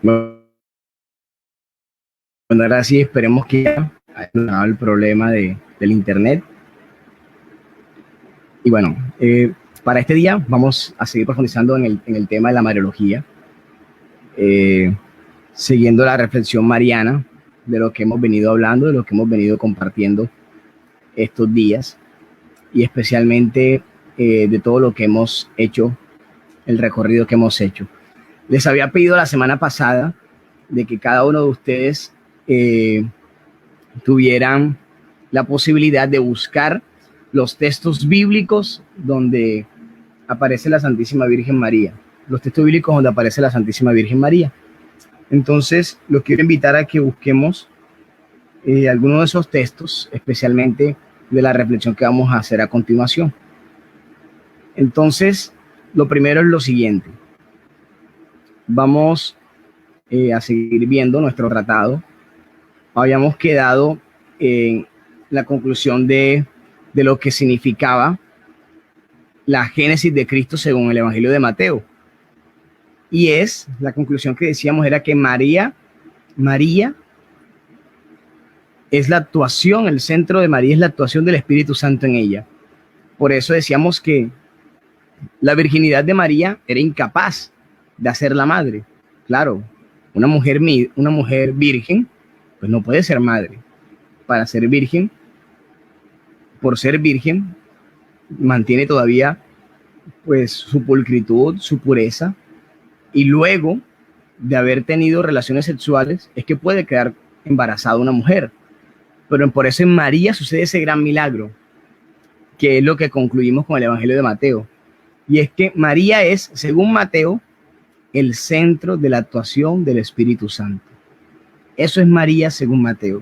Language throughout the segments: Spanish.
Bueno, ahora sí, esperemos que ya haya solucionado el problema del internet. Y bueno, para este día vamos a seguir profundizando en el tema de la Mariología, eh, siguiendo la reflexión mariana de lo que hemos venido hablando, de lo que hemos venido compartiendo estos días, y especialmente de todo lo que hemos hecho, el recorrido que hemos hecho. Les había pedido la semana pasada de que cada uno de ustedes tuvieran la posibilidad de buscar los textos bíblicos donde aparece la Santísima Virgen María, los textos bíblicos donde aparece la Santísima Virgen María. Entonces, los quiero invitar a que busquemos algunos de esos textos, especialmente de la reflexión que vamos a hacer a continuación. Entonces, lo primero es lo siguiente. Vamos a seguir viendo nuestro tratado. Habíamos quedado en la conclusión de lo que significaba la génesis de Cristo según el Evangelio de Mateo. Y la conclusión que decíamos era que María es la actuación, el centro de María es la actuación del Espíritu Santo en ella. Por eso decíamos que la virginidad de María era incapaz de hacerla madre. Claro, una mujer virgen, pues no puede ser madre. Para ser virgen, por ser virgen, mantiene todavía pues su pulcritud, su pureza, y luego de haber tenido relaciones sexuales es que puede quedar embarazada una mujer. Pero por eso en María sucede ese gran milagro, que es lo que concluimos con el Evangelio de Mateo. Y es que María es, según Mateo, el centro de la actuación del Espíritu Santo. Eso es María según Mateo,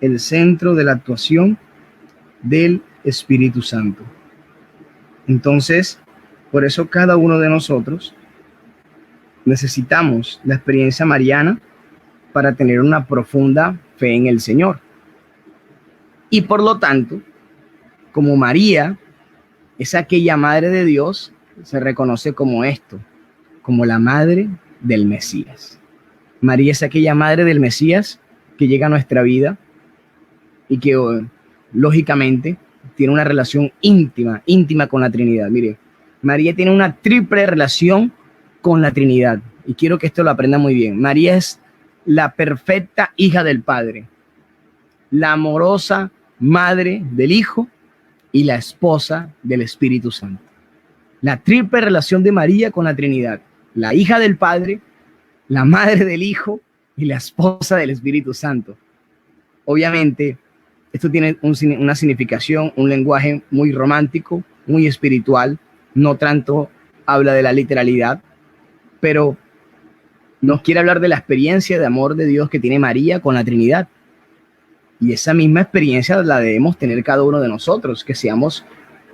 el centro de la actuación del Espíritu Santo. Entonces, por eso cada uno de nosotros necesitamos la experiencia mariana para tener una profunda fe en el Señor. Y por lo tanto, como María es aquella madre de Dios, se reconoce como esto, como la madre del Mesías. María es aquella madre del Mesías que llega a nuestra vida y que lógicamente tiene una relación íntima con la Trinidad. Mire, María tiene una triple relación con la Trinidad, y quiero que esto lo aprenda muy bien. María es la perfecta hija del Padre, la amorosa madre del Hijo y la esposa del Espíritu Santo. La triple relación de María con la Trinidad: la hija del Padre, la madre del Hijo y la esposa del Espíritu Santo. Obviamente, esto tiene una significación, un lenguaje muy romántico, muy espiritual, no tanto habla de la literalidad, pero nos quiere hablar de la experiencia de amor de Dios que tiene María con la Trinidad. Y esa misma experiencia la debemos tener cada uno de nosotros, que seamos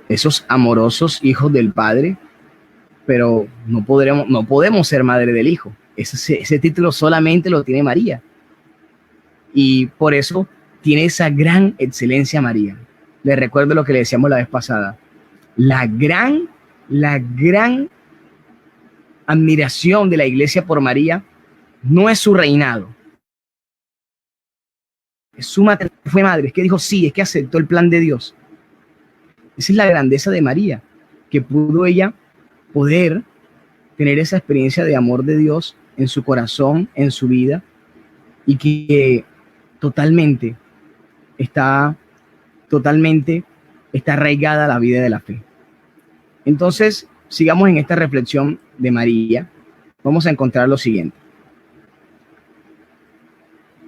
esos amorosos hijos del Padre, pero no podemos ser madre del Hijo. Ese título solamente lo tiene María. Y por eso tiene esa gran excelencia María. Les recuerdo lo que le decíamos la vez pasada. La gran admiración de la Iglesia por María no es su reinado. Es su maternidad, fue madre, es que dijo sí, es que aceptó el plan de Dios. Esa es la grandeza de María, que pudo ella poder tener esa experiencia de amor de Dios en su corazón, en su vida, y que totalmente está arraigada a la vida de la fe. Entonces, sigamos en esta reflexión de María. Vamos a encontrar lo siguiente.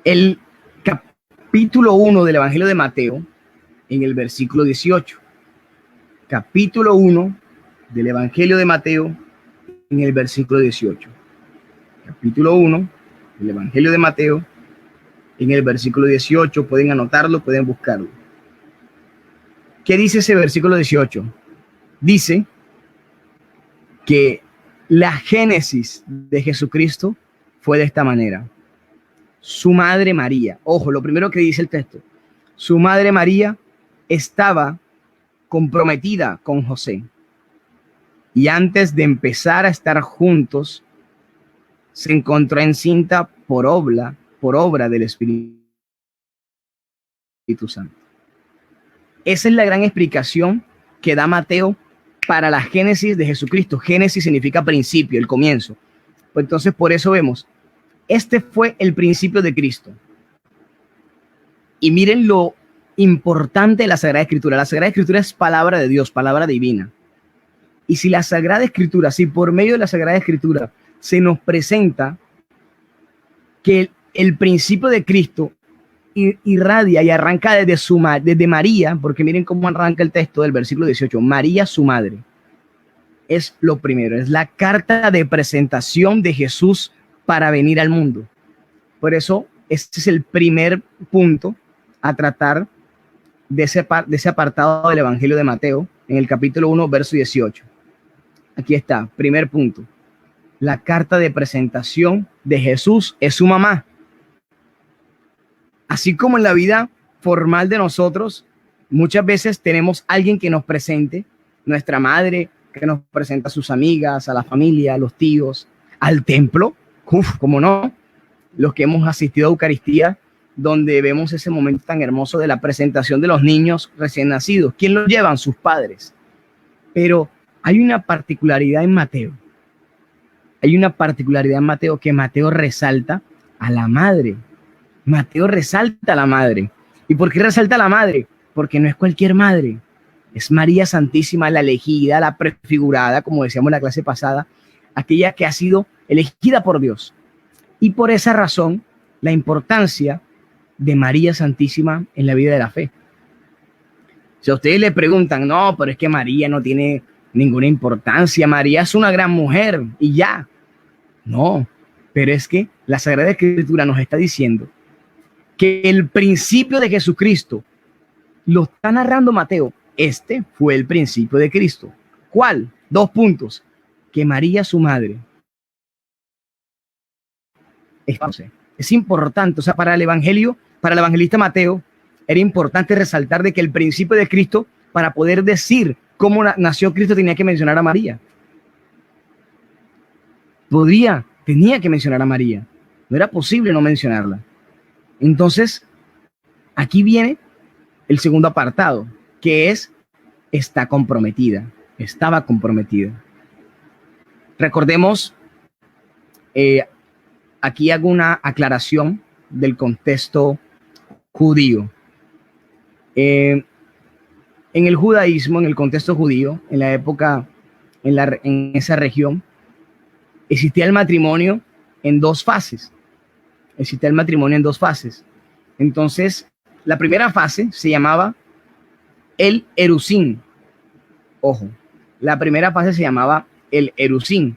El capítulo 1 del Evangelio de Mateo, en el versículo 18. Capítulo 1 del Evangelio de Mateo, en el versículo 18. Capítulo 1 del Evangelio de Mateo, en el versículo 18. Pueden anotarlo, pueden buscarlo. ¿Qué dice ese versículo 18? Dice que la génesis de Jesucristo fue de esta manera. Su madre María, ojo, lo primero que dice el texto, su madre María estaba comprometida con José, y antes de empezar a estar juntos, se encontró encinta por obra del Espíritu Santo. Esa es la gran explicación que da Mateo para la génesis de Jesucristo. Génesis significa principio, el comienzo. Pues entonces por eso vemos, este fue el principio de Cristo. Y miren lo importante de la Sagrada Escritura. La Sagrada Escritura es palabra de Dios, palabra divina. Y si la Sagrada Escritura, si por medio de la Sagrada Escritura se nos presenta que el principio de Cristo irradia y arranca desde María, porque miren cómo arranca el texto del versículo 18, María su madre. Es lo primero, es la carta de presentación de Jesús para venir al mundo. Por eso, este es el primer punto a tratar de ese apartado del Evangelio de Mateo, en el capítulo 1, verso 18. Aquí está, primer punto. La carta de presentación de Jesús es su mamá. Así como en la vida formal de nosotros, muchas veces tenemos alguien que nos presente, nuestra madre, que nos presenta a sus amigas, a la familia, a los tíos, al templo. ¿Cómo no? Los que hemos asistido a Eucaristía, donde vemos ese momento tan hermoso de la presentación de los niños recién nacidos. ¿Quién los llevan? Sus padres. Pero hay una particularidad en Mateo. Hay una particularidad en Mateo que Mateo resalta a la madre. Mateo resalta a la madre. ¿Y por qué resalta a la madre? Porque no es cualquier madre. Es María Santísima, la elegida, la prefigurada, como decíamos en la clase pasada, aquella que ha sido elegida por Dios. Y por esa razón, la importancia de María Santísima en la vida de la fe. Si a ustedes le preguntan, no, pero es que María no tiene ninguna importancia, María es una gran mujer y ya. No, pero es que la Sagrada Escritura nos está diciendo que el principio de Jesucristo lo está narrando Mateo. Este fue el principio de Cristo. ¿Cuál? 2 puntos. Que María, su madre, es importante. O sea, para el evangelio, para el evangelista Mateo, era importante resaltar de que el principio de Cristo, para poder decir cómo nació Cristo, tenía que mencionar a María. Tenía que mencionar a María. No era posible no mencionarla. Entonces, aquí viene el segundo apartado, que es, está comprometida, estaba comprometida. Recordemos, aquí hago una aclaración del contexto judío. En el judaísmo, en el contexto judío, en la época, en esa región, existía el matrimonio en 2 fases. Existía el matrimonio en 2 fases. Entonces, la primera fase se llamaba el erusín. Ojo, la primera fase se llamaba el erusín.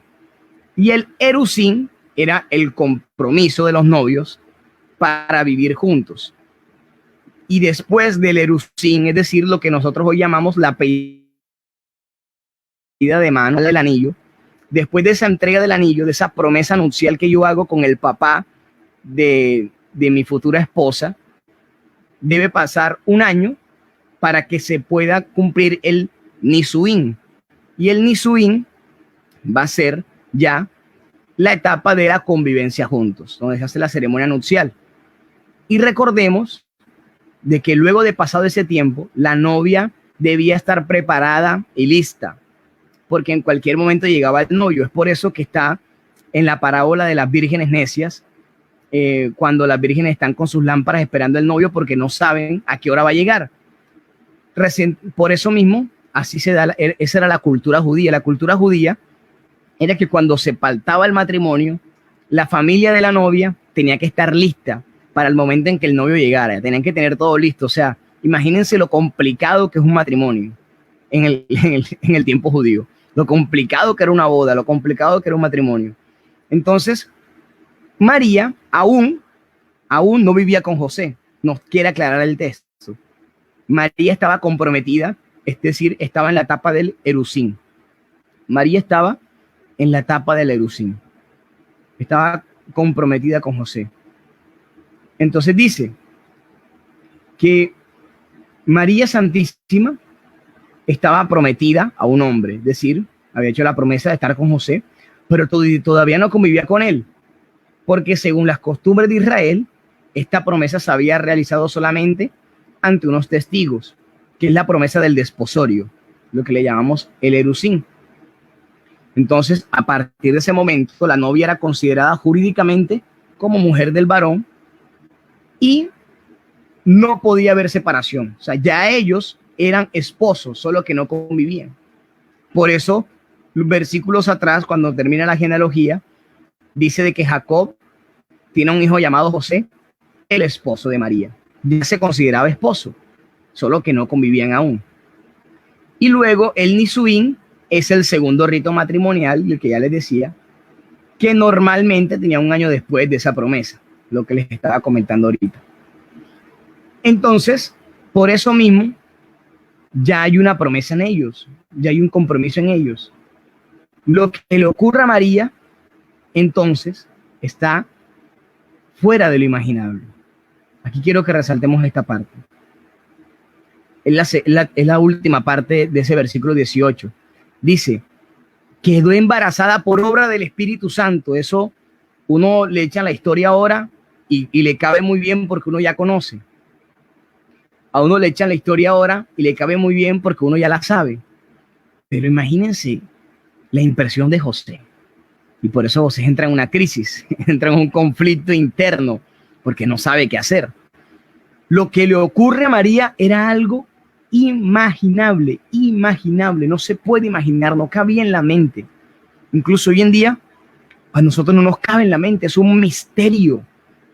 Y el erusín era el compromiso de los novios para vivir juntos. Y después del erusín, es decir, lo que nosotros hoy llamamos la pedida de mano del anillo, después de esa entrega del anillo, de esa promesa nupcial que yo hago con el papá de mi futura esposa, debe pasar 1 año para que se pueda cumplir el nisuín. Y el nisuín va a ser ya la etapa de la convivencia juntos, donde se hace la ceremonia nupcial. Y recordemos de que luego de pasado ese tiempo, la novia debía estar preparada y lista, porque en cualquier momento llegaba el novio. Es por eso que está en la parábola de las vírgenes necias, cuando las vírgenes están con sus lámparas esperando al novio porque no saben a qué hora va a llegar. Por eso mismo, así se da, esa era la cultura judía. La cultura judía era que cuando se pactaba el matrimonio, la familia de la novia tenía que estar lista para el momento en que el novio llegara. Tenían que tener todo listo. O sea, imagínense lo complicado que es un matrimonio en el tiempo judío. Lo complicado que era una boda, lo complicado que era un matrimonio. Entonces, María aún no vivía con José. Nos quiere aclarar el texto. María estaba comprometida, es decir, estaba en la etapa del erusín. María estaba en la etapa del erusín. Estaba comprometida con José. Entonces dice que María Santísima estaba prometida a un hombre, es decir, había hecho la promesa de estar con José, pero todavía no convivía con él. porque según las costumbres de Israel, esta promesa se había realizado solamente ante unos testigos, que es la promesa del desposorio, lo que le llamamos el erusín. Entonces, a partir de ese momento, la novia era considerada jurídicamente como mujer del varón y no podía haber separación. O sea, ya ellos eran esposos, solo que no convivían. Por eso, versículos atrás, cuando termina la genealogía, dice de que Jacob tiene un hijo llamado José, el esposo de María. Ya se consideraba esposo, solo que no convivían aún. Y luego el Nisuín es el segundo rito matrimonial, el que ya les decía, que normalmente tenía un año después de esa promesa, lo que les estaba comentando ahorita. Entonces, por eso mismo, ya hay una promesa en ellos, ya hay un compromiso en ellos. Lo que le ocurre a María, entonces, está fuera de lo imaginable. Aquí quiero que resaltemos esta parte. Es la última parte de ese versículo 18. Dice, quedó embarazada por obra del Espíritu Santo. Eso uno le echa la historia ahora y le cabe muy bien porque uno ya conoce. A uno le echan la historia ahora y le cabe muy bien porque uno ya la sabe. Pero imagínense la impresión de José. Y por eso José entra en una crisis, entra en un conflicto interno, porque no sabe qué hacer. Lo que le ocurre a María era algo inimaginable, no se puede imaginar, no cabía en la mente. Incluso hoy en día, a nosotros no nos cabe en la mente, es un misterio,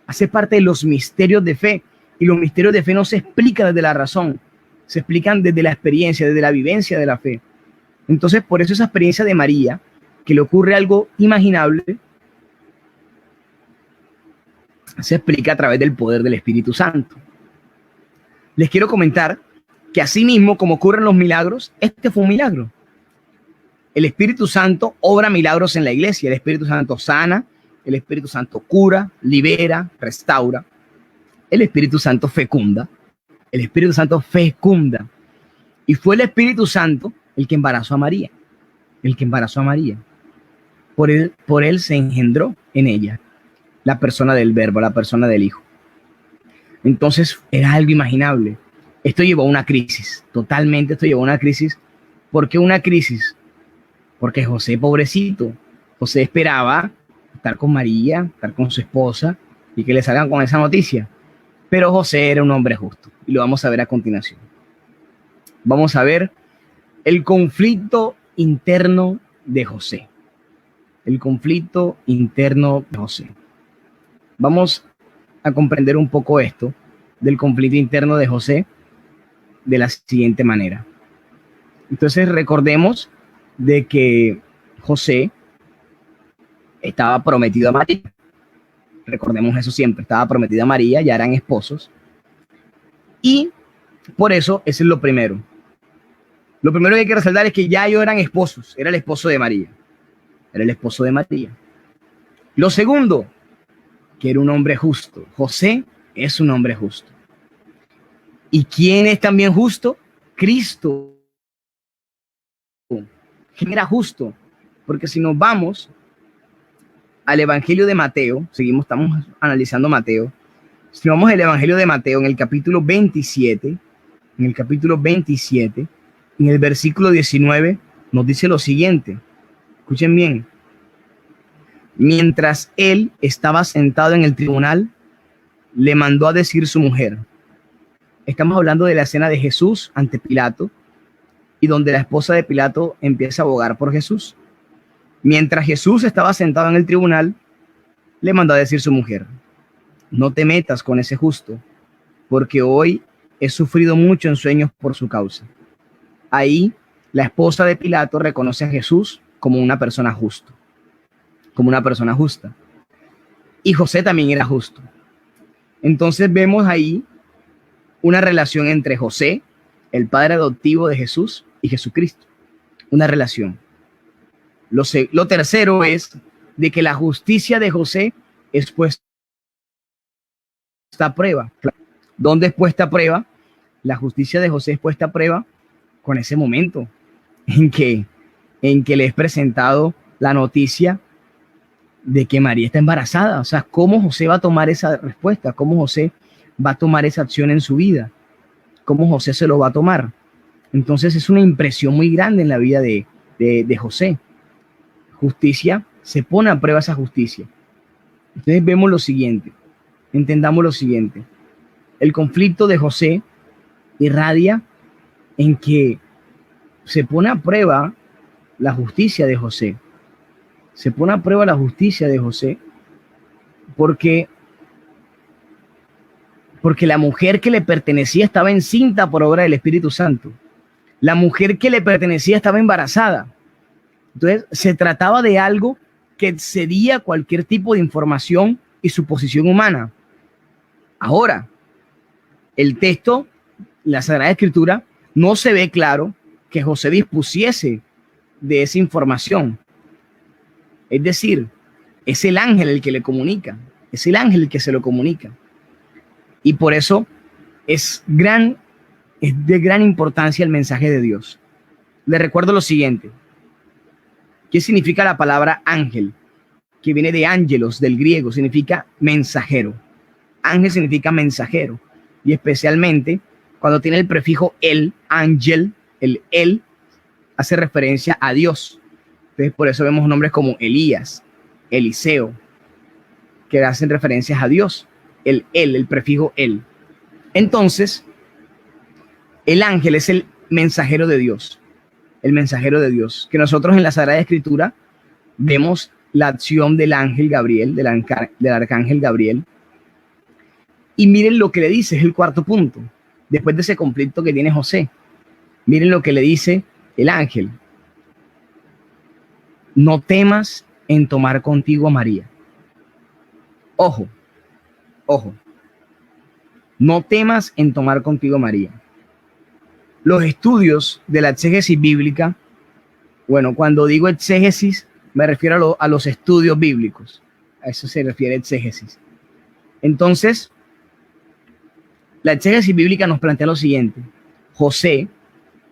hace parte de los misterios de fe, y los misterios de fe no se explican desde la razón, se explican desde la experiencia, desde la vivencia de la fe. Entonces, por eso esa experiencia de María, que le ocurre algo imaginable, se explica a través del poder del Espíritu Santo. Les quiero comentar que así mismo como ocurren los milagros, este fue un milagro. El Espíritu Santo obra milagros en la iglesia. El Espíritu Santo sana, el Espíritu Santo cura, libera, restaura. El Espíritu Santo fecunda. El Espíritu Santo fecunda. Y fue el Espíritu Santo el que embarazó a María. El que embarazó a María. Por él se engendró en ella la persona del Verbo, la persona del Hijo. Entonces era algo imaginable. Esto llevó a una crisis, totalmente esto llevó a una crisis. ¿Por qué una crisis? Porque José, pobrecito, José esperaba estar con María, estar con su esposa y que le salgan con esa noticia. Pero José era un hombre justo y lo vamos a ver a continuación. Vamos a ver el conflicto interno de José. El conflicto interno de José. Vamos a comprender un poco esto del conflicto interno de José de la siguiente manera. Entonces recordemos de que José estaba prometido a María. Recordemos eso siempre, estaba prometido a María, ya eran esposos. Y por eso, eso es lo primero. Lo primero que hay que resaltar es que ya ellos eran esposos, era el esposo de María. Era el esposo de María. Lo segundo, que era un hombre justo. José es un hombre justo. ¿Y quién es también justo? Cristo. ¿Quién era justo? Porque si nos vamos al Evangelio de Mateo, estamos analizando Mateo, si vamos al Evangelio de Mateo en el capítulo 27, en el versículo 19, nos dice lo siguiente. Escuchen bien. Mientras él estaba sentado en el tribunal, le mandó a decir su mujer. Estamos hablando de la escena de Jesús ante Pilato y donde la esposa de Pilato empieza a abogar por Jesús. Mientras Jesús estaba sentado en el tribunal, le mandó a decir su mujer, no te metas con ese justo, porque hoy he sufrido mucho en sueños por su causa. Ahí, la esposa de Pilato reconoce a Jesús como una persona justa, como una persona justa. Y José también era justo. Entonces vemos ahí una relación entre José, el padre adoptivo de Jesús, y Jesucristo. Una relación. Lo tercero es de que la justicia de José es puesta a prueba. ¿Dónde es puesta a prueba? La justicia de José es puesta a prueba con ese momento en que le es presentado la noticia de que María está embarazada. O sea, ¿cómo José va a tomar esa respuesta? ¿Cómo José va a tomar esa acción en su vida? ¿Cómo José se lo va a tomar? Entonces es una impresión muy grande en la vida de José. Justicia, se pone a prueba esa justicia. Entonces vemos lo siguiente, entendamos lo siguiente. El conflicto de José irradia en que se pone a prueba la justicia de José. Se pone a prueba la justicia de José porque la mujer que le pertenecía estaba encinta por obra del Espíritu Santo. La mujer que le pertenecía estaba embarazada. Entonces se trataba de algo que excedía cualquier tipo de información y suposición humana. Ahora, el texto, la Sagrada Escritura, no se ve claro que José dispusiese de esa información. Es decir, es el ángel el que le comunica, es el ángel el que se lo comunica. Y por eso es de gran importancia el mensaje de Dios. Le recuerdo lo siguiente. ¿Qué significa la palabra ángel? Que viene de ángelos, del griego, significa mensajero. Ángel significa mensajero. Y especialmente cuando tiene el prefijo el, ángel, el el, hace referencia a Dios. Entonces por eso vemos nombres como Elías, Eliseo, que hacen referencias a Dios. El prefijo el. Entonces, el ángel es el mensajero de Dios. El mensajero de Dios, que nosotros en la Sagrada Escritura vemos la acción del ángel Gabriel, del arcángel Gabriel. Y miren lo que le dice, es el cuarto punto, después de ese conflicto que tiene José. Miren lo que le dice el ángel. No temas en tomar contigo a María. Ojo, ojo. No temas en tomar contigo a María. Los estudios de la exégesis bíblica, bueno, cuando digo exégesis, me refiero a los estudios bíblicos. A eso se refiere exégesis. Entonces, la exégesis bíblica nos plantea lo siguiente. José,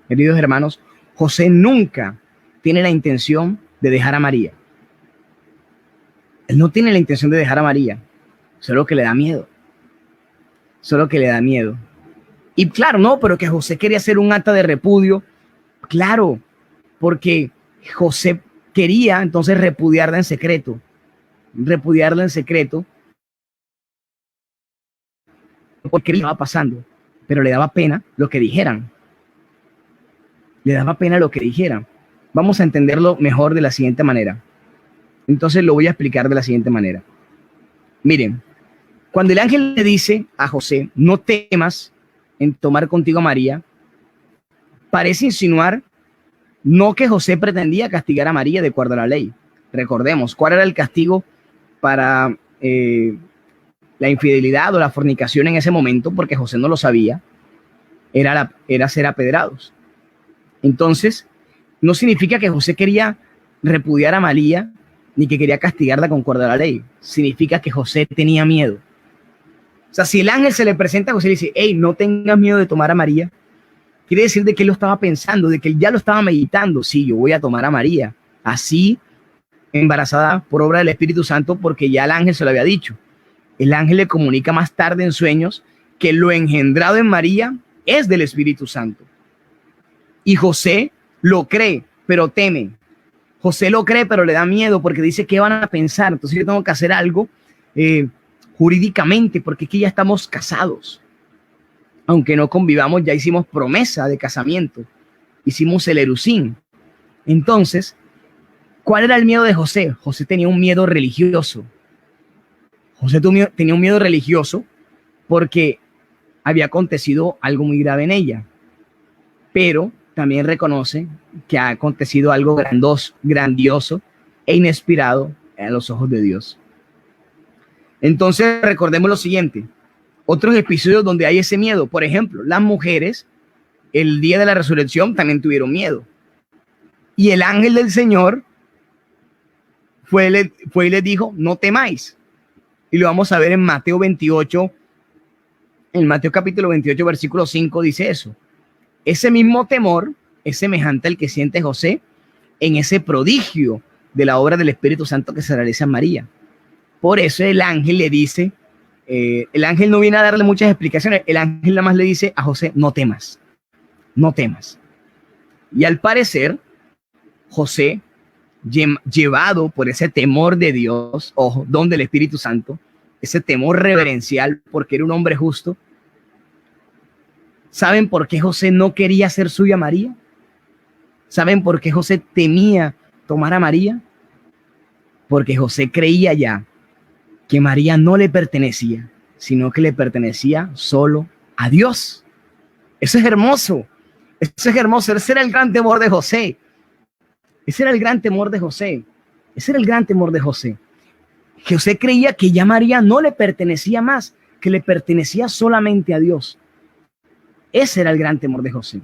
queridos hermanos, José nunca tiene la intención de dejar a María. Él no tiene la intención de dejar a María, solo que le da miedo. Solo que le da miedo. Y claro, no, pero que José quería hacer un acta de repudio. Claro, porque José quería entonces repudiarla en secreto. Repudiarla en secreto. Porque estaba pasando. Pero le daba pena lo que dijeran. Le daba pena lo que dijeran. Vamos a entenderlo mejor de la siguiente manera. Entonces lo voy a explicar de la siguiente manera. Miren, cuando el ángel le dice a José, no temas en tomar contigo a María, parece insinuar no que José pretendía castigar a María de acuerdo a la ley. Recordemos, ¿cuál era el castigo para la infidelidad o la fornicación en ese momento? Porque José no lo sabía, era ser apedrados. Entonces, no significa que José quería repudiar a María ni que quería castigarla conforme a la ley. Significa que José tenía miedo. O sea, si el ángel se le presenta a José y le dice, hey, no tengas miedo de tomar a María, quiere decir de que él lo estaba pensando, de que él ya lo estaba meditando. Sí, yo voy a tomar a María, así embarazada por obra del Espíritu Santo, porque ya el ángel se lo había dicho. El ángel le comunica más tarde en sueños que lo engendrado en María es del Espíritu Santo. Y José lo cree, pero teme. José lo cree, pero le da miedo porque dice, ¿qué van a pensar? Entonces yo tengo que hacer algo jurídicamente, porque aquí ya estamos casados. Aunque no convivamos, ya hicimos promesa de casamiento. Hicimos el erusín. Entonces, ¿cuál era el miedo de José? José tenía un miedo religioso. José tenía un miedo religioso porque había acontecido algo muy grave en ella. Pero también reconoce que ha acontecido algo grandioso e inesperado a los ojos de Dios. Entonces, recordemos lo siguiente. Otros episodios donde hay ese miedo. Por ejemplo, las mujeres, el día de la resurrección, también tuvieron miedo. Y el ángel del Señor fue y les dijo, no temáis. Y lo vamos a ver en Mateo 28. En Mateo capítulo 28, versículo 5, dice eso. Ese mismo temor es semejante al que siente José en ese prodigio de la obra del Espíritu Santo que se realiza en María. Por eso el ángel le dice, el ángel no viene a darle muchas explicaciones, el ángel nada más le dice a José, no temas, no temas. Y al parecer, José, llevado por ese temor de Dios, ojo, don del Espíritu Santo, ese temor reverencial porque era un hombre justo. ¿Saben por qué José no quería hacer suya a María? ¿Saben por qué José temía tomar a María? Porque José creía ya que María no le pertenecía, sino que le pertenecía solo a Dios. Eso es hermoso. Eso es hermoso. Ese era el gran temor de José. Ese era el gran temor de José. Ese era el gran temor de José. José creía que ya María no le pertenecía más, que le pertenecía solamente a Dios. Ese era el gran temor de José.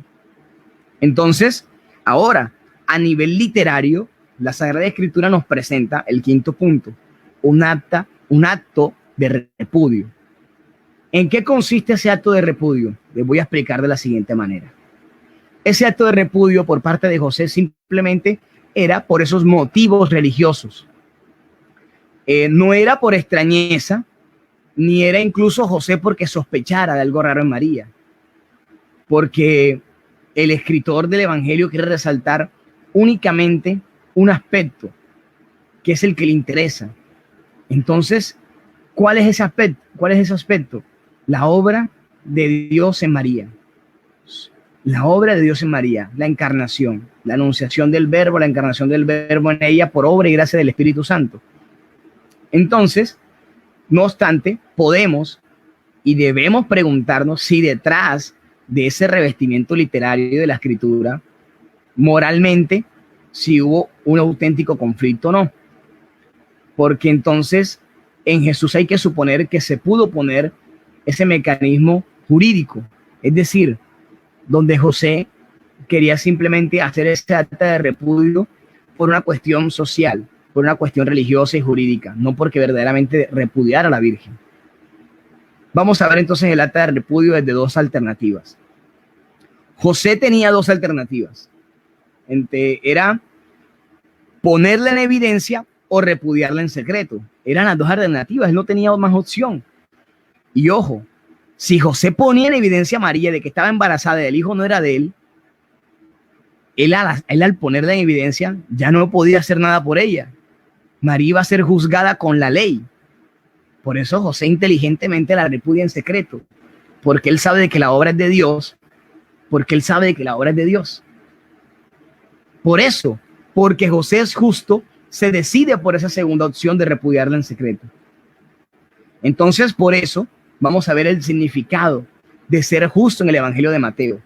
Entonces, ahora, a nivel literario, la Sagrada Escritura nos presenta el quinto punto, un acto de repudio. ¿En qué consiste ese acto de repudio? Les voy a explicar de la siguiente manera. Ese acto de repudio por parte de José simplemente era por esos motivos religiosos. No era por extrañeza, ni era incluso José porque sospechara de algo raro en María. Porque el escritor del Evangelio quiere resaltar únicamente un aspecto, que es el que le interesa. Entonces, ¿cuál es ese aspecto? ¿Cuál es ese aspecto? La obra de Dios en María. La obra de Dios en María, la encarnación, la anunciación del verbo, la encarnación del verbo en ella por obra y gracia del Espíritu Santo. Entonces, no obstante, podemos y debemos preguntarnos si detrás de ese revestimiento literario de la Escritura, moralmente, si hubo un auténtico conflicto o no. Porque entonces en Jesús hay que suponer que se pudo poner ese mecanismo jurídico, es decir, donde José quería simplemente hacer ese acta de repudio por una cuestión social, por una cuestión religiosa y jurídica, no porque verdaderamente repudiara a la Virgen. Vamos a ver entonces el acta de repudio desde dos alternativas. José tenía dos alternativas. Era ponerla en evidencia o repudiarla en secreto. Eran las dos alternativas, él no tenía más opción. Y ojo, si José ponía en evidencia a María de que estaba embarazada y el hijo no era de él, él al ponerla en evidencia ya no podía hacer nada por ella. María iba a ser juzgada con la ley. Por eso José inteligentemente la repudia en secreto, porque él sabe de que la obra es de Dios, porque él sabe de que la obra es de Dios. Por eso, porque José es justo, se decide por esa segunda opción de repudiarla en secreto. Entonces, por eso, vamos a ver el significado de ser justo en el Evangelio de Mateo.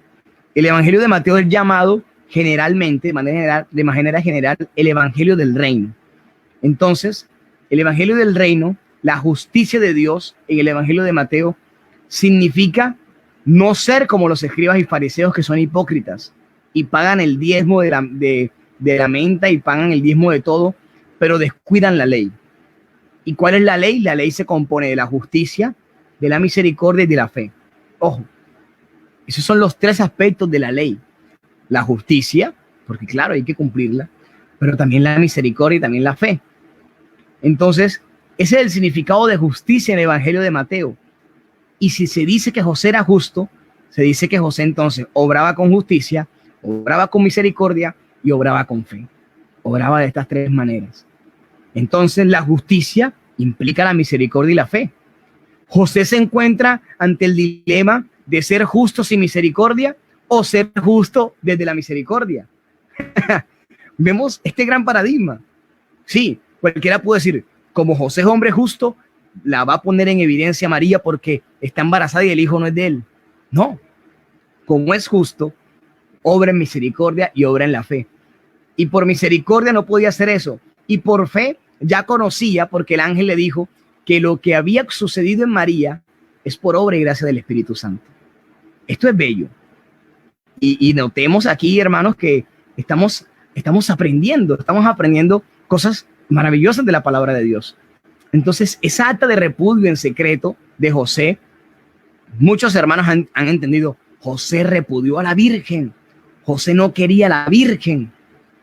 El Evangelio de Mateo es llamado generalmente, de manera general, el Evangelio del Reino. Entonces, el Evangelio del Reino, la justicia de Dios en el Evangelio de Mateo, significa no ser como los escribas y fariseos que son hipócritas y pagan el diezmo de la menta y pagan el diezmo de todo, pero descuidan la ley. ¿Y cuál es la ley? La ley se compone de la justicia, de la misericordia y de la fe. Ojo, esos son los tres aspectos de la ley. La justicia, porque claro, hay que cumplirla, pero también la misericordia y también la fe. Entonces, ese es el significado de justicia en el Evangelio de Mateo. Y si se dice que José era justo, se dice que José entonces obraba con justicia, obraba con misericordia y obraba con fe. Obraba de estas tres maneras. Entonces la justicia implica la misericordia y la fe. José se encuentra ante el dilema de ser justo sin misericordia o ser justo desde la misericordia. Vemos este gran paradigma. Sí, cualquiera puede decir, como José es hombre justo, la va a poner en evidencia a María porque está embarazada y el hijo no es de él. No, como es justo, obra en misericordia y obra en la fe. Y por misericordia no podía hacer eso. Y por fe ya conocía, porque el ángel le dijo que lo que había sucedido en María es por obra y gracia del Espíritu Santo. Esto es bello. Y notemos aquí, hermanos, que estamos aprendiendo cosas maravillosas de la palabra de Dios. Entonces, esa acta de repudio en secreto de José, muchos hermanos han entendido, José repudió a la Virgen. José no quería a la Virgen.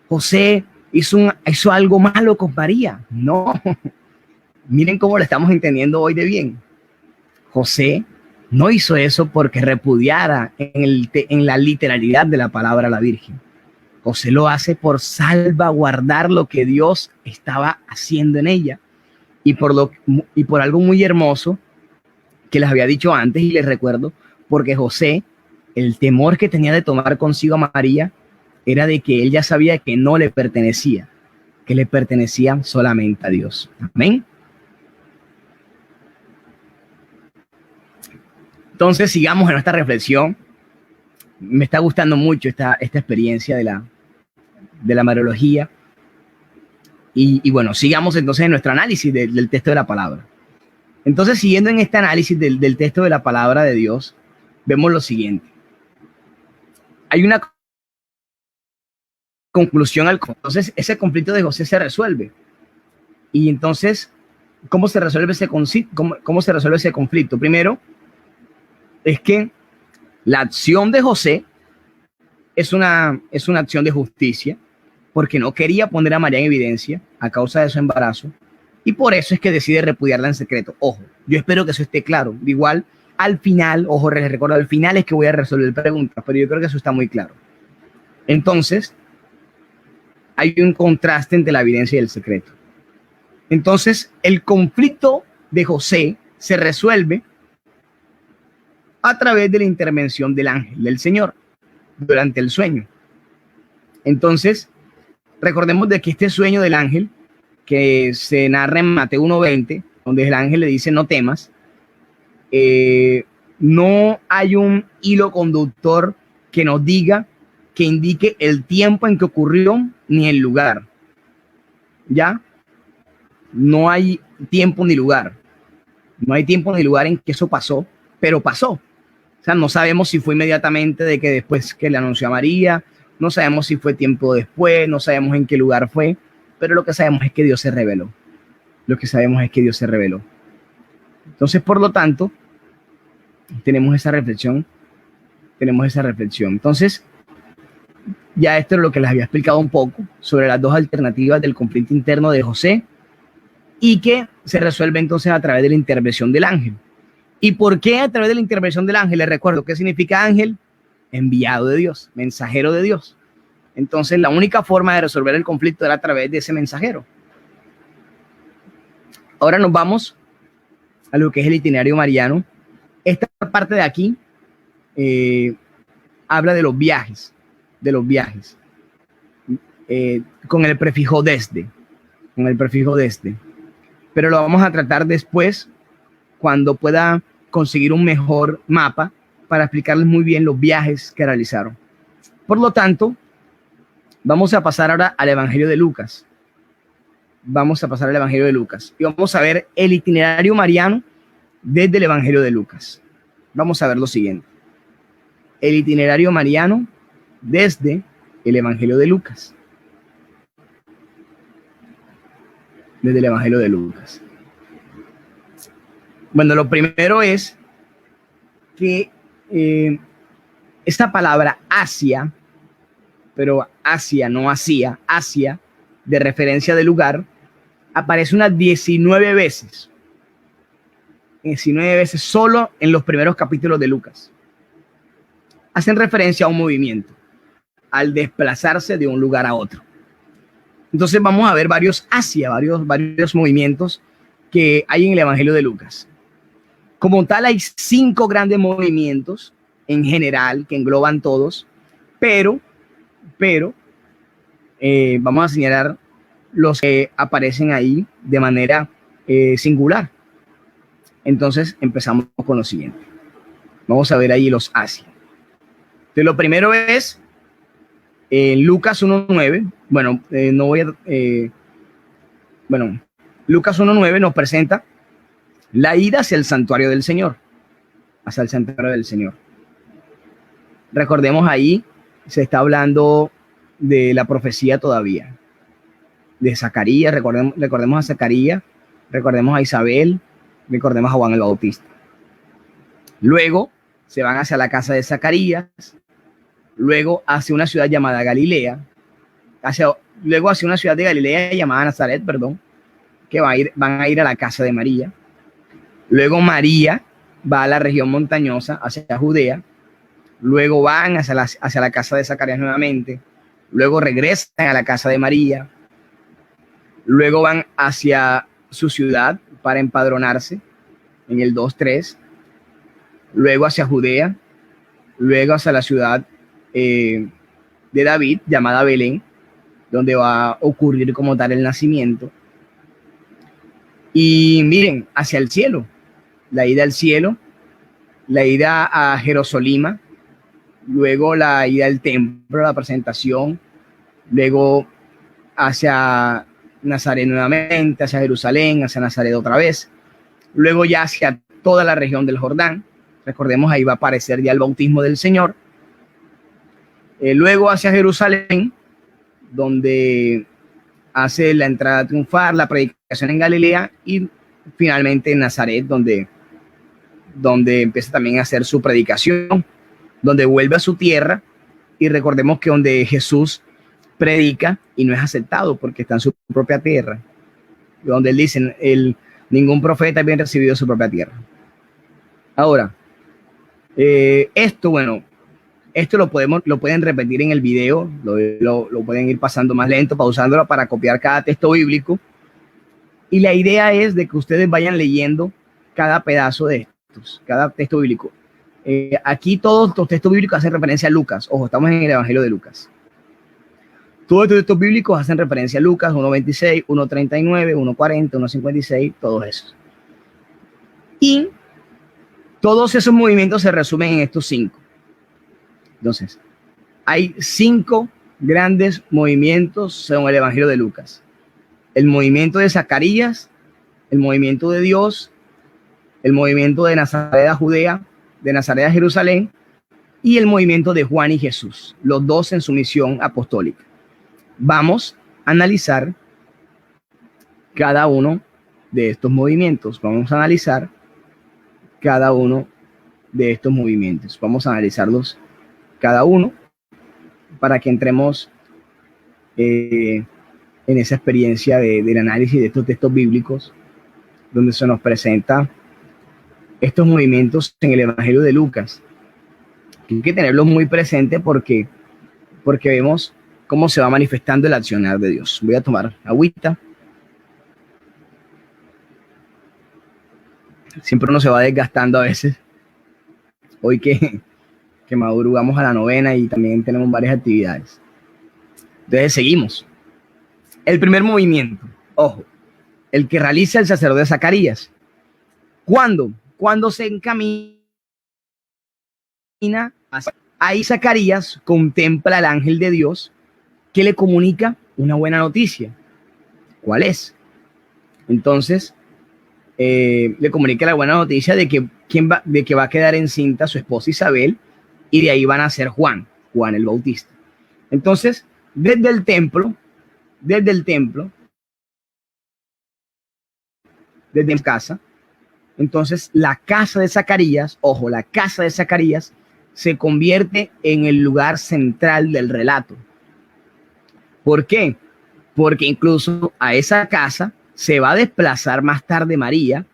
José hizo algo malo con María. No, miren cómo lo estamos entendiendo hoy de bien. José no hizo eso porque repudiara en la literalidad de la palabra la Virgen. José lo hace por salvaguardar lo que Dios estaba haciendo en ella y por algo muy hermoso que les había dicho antes y les recuerdo, porque José, el temor que tenía de tomar consigo a María era de que él ya sabía que no le pertenecía, que le pertenecía solamente a Dios. Amén. Entonces sigamos en esta reflexión. Me está gustando mucho esta experiencia de la Mariología. Y bueno, sigamos entonces en nuestro análisis del texto de la palabra. Entonces, siguiendo en este análisis del texto de la palabra de Dios, vemos lo siguiente. Hay una conclusión entonces ese conflicto de José se resuelve. Y entonces, ¿cómo se resuelve cómo se resuelve ese conflicto? Primero, es que la acción de José es una acción de justicia, porque no quería poner a María en evidencia a causa de su embarazo, y por eso es que decide repudiarla en secreto. Ojo, yo espero que eso esté claro. Igual, al final, ojo, les recuerdo, al final es que voy a resolver preguntas, pero yo creo que eso está muy claro. Entonces, hay un contraste entre la evidencia y el secreto. Entonces, el conflicto de José se resuelve a través de la intervención del ángel del Señor durante el sueño. Entonces, recordemos de que este sueño del ángel, que se narra en Mateo 1:20, donde el ángel le dice no temas, no hay un hilo conductor que nos diga, que indique el tiempo en que ocurrió ni el lugar. ¿Ya? No hay tiempo ni lugar. No hay tiempo ni lugar en que eso pasó, pero pasó. O sea, no sabemos si fue inmediatamente de que después que le anunció a María, no sabemos si fue tiempo después, no sabemos en qué lugar fue, pero lo que sabemos es que Dios se reveló. Lo que sabemos es que Dios se reveló. Entonces, por lo tanto, tenemos esa reflexión. Entonces, ya esto es lo que les había explicado un poco sobre las dos alternativas del conflicto interno de José y que se resuelve entonces a través de la intervención del ángel. ¿Y por qué a través de la intervención del ángel? Les recuerdo, ¿qué significa ángel? Enviado de Dios, mensajero de Dios. Entonces, la única forma de resolver el conflicto era a través de ese mensajero. Ahora nos vamos a lo que es el itinerario mariano. Esta parte de aquí habla de los viajes, con el prefijo desde, pero lo vamos a tratar después cuando pueda conseguir un mejor mapa para explicarles muy bien los viajes que realizaron. Por lo tanto, vamos a pasar ahora al Evangelio de Lucas. Y vamos a ver el itinerario mariano desde el Evangelio de Lucas. Vamos a ver lo siguiente. El itinerario mariano desde el Evangelio de Lucas. Desde el Evangelio de Lucas. Bueno, lo primero es que esta palabra Asia, pero Asia, no Asia, Asia, de referencia de lugar, aparece unas 19 veces. 19 veces solo en los primeros capítulos de Lucas. Hacen referencia a un movimiento, al desplazarse de un lugar a otro. Entonces vamos a ver varios movimientos que hay en el Evangelio de Lucas. Como tal, hay 5 grandes movimientos en general que engloban todos, pero vamos a señalar los que aparecen ahí de manera singular. Entonces empezamos con lo siguiente. Vamos a ver ahí los Asia. Entonces, lo primero es Lucas 1:9. Lucas 1:9 nos presenta la ida hacia el santuario del Señor. Recordemos ahí, se está hablando de la profecía todavía. De Zacarías, recordemos a Zacarías, recordemos a Isabel, recordemos a Juan el Bautista. Luego se van hacia la casa de Zacarías, luego hacia una ciudad llamada Galilea, luego hacia una ciudad de Galilea llamada Nazaret, perdón, que van a ir a la casa de María. Luego María va a la región montañosa, hacia Judea. Luego van hacia la casa de Zacarías nuevamente. Luego regresan a la casa de María. Luego van hacia su ciudad para empadronarse en el 2:3. Luego hacia Judea. Luego hacia la ciudad de David, llamada Belén, donde va a ocurrir como tal el nacimiento. Y miren, hacia el cielo, la ida al cielo, la ida a Jerusalén, luego la ida al templo, la presentación, luego hacia Nazaret nuevamente, hacia Jerusalén, hacia Nazaret otra vez, luego ya hacia toda la región del Jordán. Recordemos, ahí va a aparecer ya el bautismo del Señor. Luego hacia Jerusalén, donde hace la entrada triunfal, la predicación en Galilea, y finalmente en Nazaret, donde empieza también a hacer su predicación, donde vuelve a su tierra. Y recordemos que donde Jesús predica y no es aceptado porque está en su propia tierra, donde él dice, ningún profeta es bien recibido en su propia tierra. Ahora, esto lo pueden repetir en el video, lo pueden ir pasando más lento, pausándolo para copiar cada texto bíblico. Y la idea es de que ustedes vayan leyendo cada pedazo de estos, cada texto bíblico. Aquí todos los textos bíblicos hacen referencia a Lucas. Ojo, estamos en el Evangelio de Lucas. Todos estos textos bíblicos hacen referencia a Lucas 1:26, 1:39, 1:40, 1:56, todos esos. Y todos esos movimientos se resumen en estos 5. Entonces, hay 5 grandes movimientos según el Evangelio de Lucas. El movimiento de Zacarías, el movimiento de Dios, el movimiento de Nazaret a Judea, de Nazaret a Jerusalén, y el movimiento de Juan y Jesús, los dos en su misión apostólica. Vamos a analizar cada uno de estos movimientos. Vamos a analizar cada uno de estos movimientos. Vamos a analizarlos cada uno para que entremos en esa experiencia del análisis de estos textos bíblicos, donde se nos presenta estos movimientos en el Evangelio de Lucas. Hay que tenerlos muy presentes porque vemos cómo se va manifestando el accionar de Dios. Voy a tomar agüita. Siempre uno se va desgastando a veces. Hoy que madrugamos a la 9ª y también tenemos varias actividades. Entonces seguimos. El primer movimiento, ojo, el que realiza el sacerdote Zacarías. Cuando se encamina, ahí Zacarías contempla al ángel de Dios que le comunica una buena noticia. ¿Cuál es? Entonces, le comunica la buena noticia de que va a quedar encinta su esposa Isabel, y de ahí van a ser Juan el Bautista. Entonces, desde casa, entonces la casa de Zacarías, ojo, la casa de Zacarías se convierte en el lugar central del relato. ¿Por qué? Porque incluso a esa casa se va a desplazar más tarde María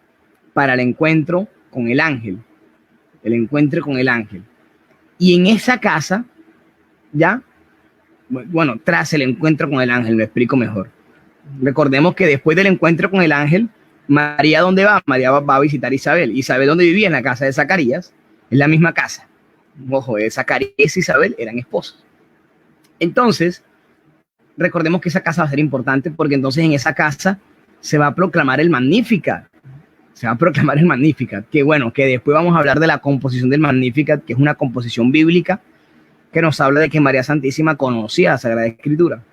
para el encuentro con el ángel. Y en esa casa, tras el encuentro con el ángel, me explico mejor. Recordemos que después del encuentro con el ángel, María, ¿dónde va? María va a visitar a Isabel. Isabel, ¿dónde vivía? En la casa de Zacarías. Es la misma casa. Ojo, Zacarías y Isabel eran esposos. Entonces, recordemos que esa casa va a ser importante porque entonces en esa casa se va a proclamar el Magnificat. Que después vamos a hablar de la composición del Magnificat, que es una composición bíblica que nos habla de que María Santísima conocía la Sagrada Escritura.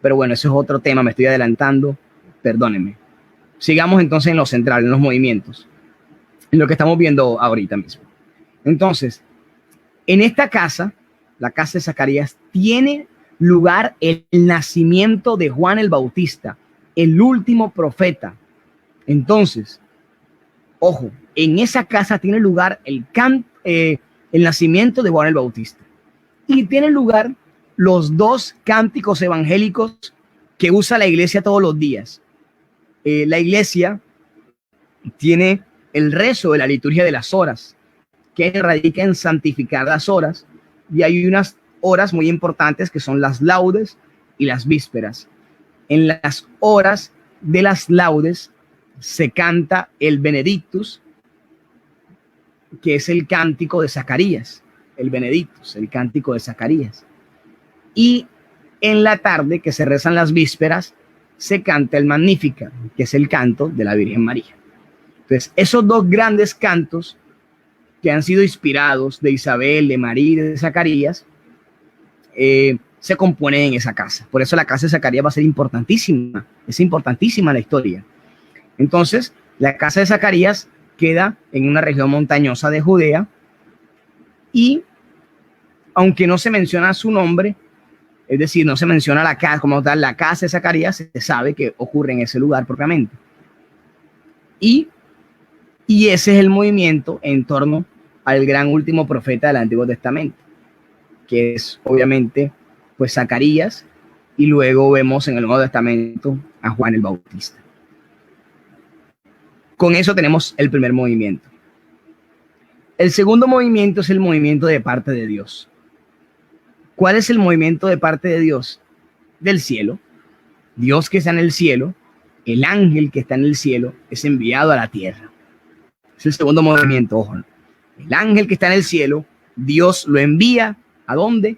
Pero bueno, eso es otro tema, me estoy adelantando, perdónenme. Sigamos entonces en lo central, en los movimientos, en lo que estamos viendo ahorita mismo. Entonces, en esta casa, la casa de Zacarías, tiene lugar el nacimiento de Juan el Bautista, el último profeta. Entonces, ojo, en esa casa tiene lugar el nacimiento de Juan el Bautista. Y tiene lugar los dos cánticos evangélicos que usa la iglesia todos los días. La iglesia tiene el rezo de la liturgia de las horas, que radica en santificar las horas, y hay unas horas muy importantes que son las laudes y las vísperas. En las horas de las laudes se canta el Benedictus, que es el cántico de Zacarías, el Benedictus, el cántico de Zacarías. Y en la tarde, que se rezan las vísperas, se canta el Magnífica, que es el canto de la Virgen María. Entonces, esos dos grandes cantos que han sido inspirados de Isabel, de María y de Zacarías, se componen en esa casa. Por eso la casa de Zacarías va a ser importantísima. Es importantísima la historia. Entonces, la casa de Zacarías queda en una región montañosa de Judea, y aunque no se menciona su nombre, es decir, no se menciona la casa como tal, la casa de Zacarías, se sabe que ocurre en ese lugar propiamente. Y ese es el movimiento en torno al gran último profeta del Antiguo Testamento, que es obviamente pues Zacarías, y luego vemos en el Nuevo Testamento a Juan el Bautista. Con eso tenemos el primer movimiento. El segundo movimiento es el movimiento de parte de Dios. ¿Cuál es el movimiento de parte de Dios? Del cielo. Dios que está en el cielo, el ángel que está en el cielo, es enviado a la tierra. Es el segundo movimiento, ojo. El ángel que está en el cielo, Dios lo envía, ¿a dónde?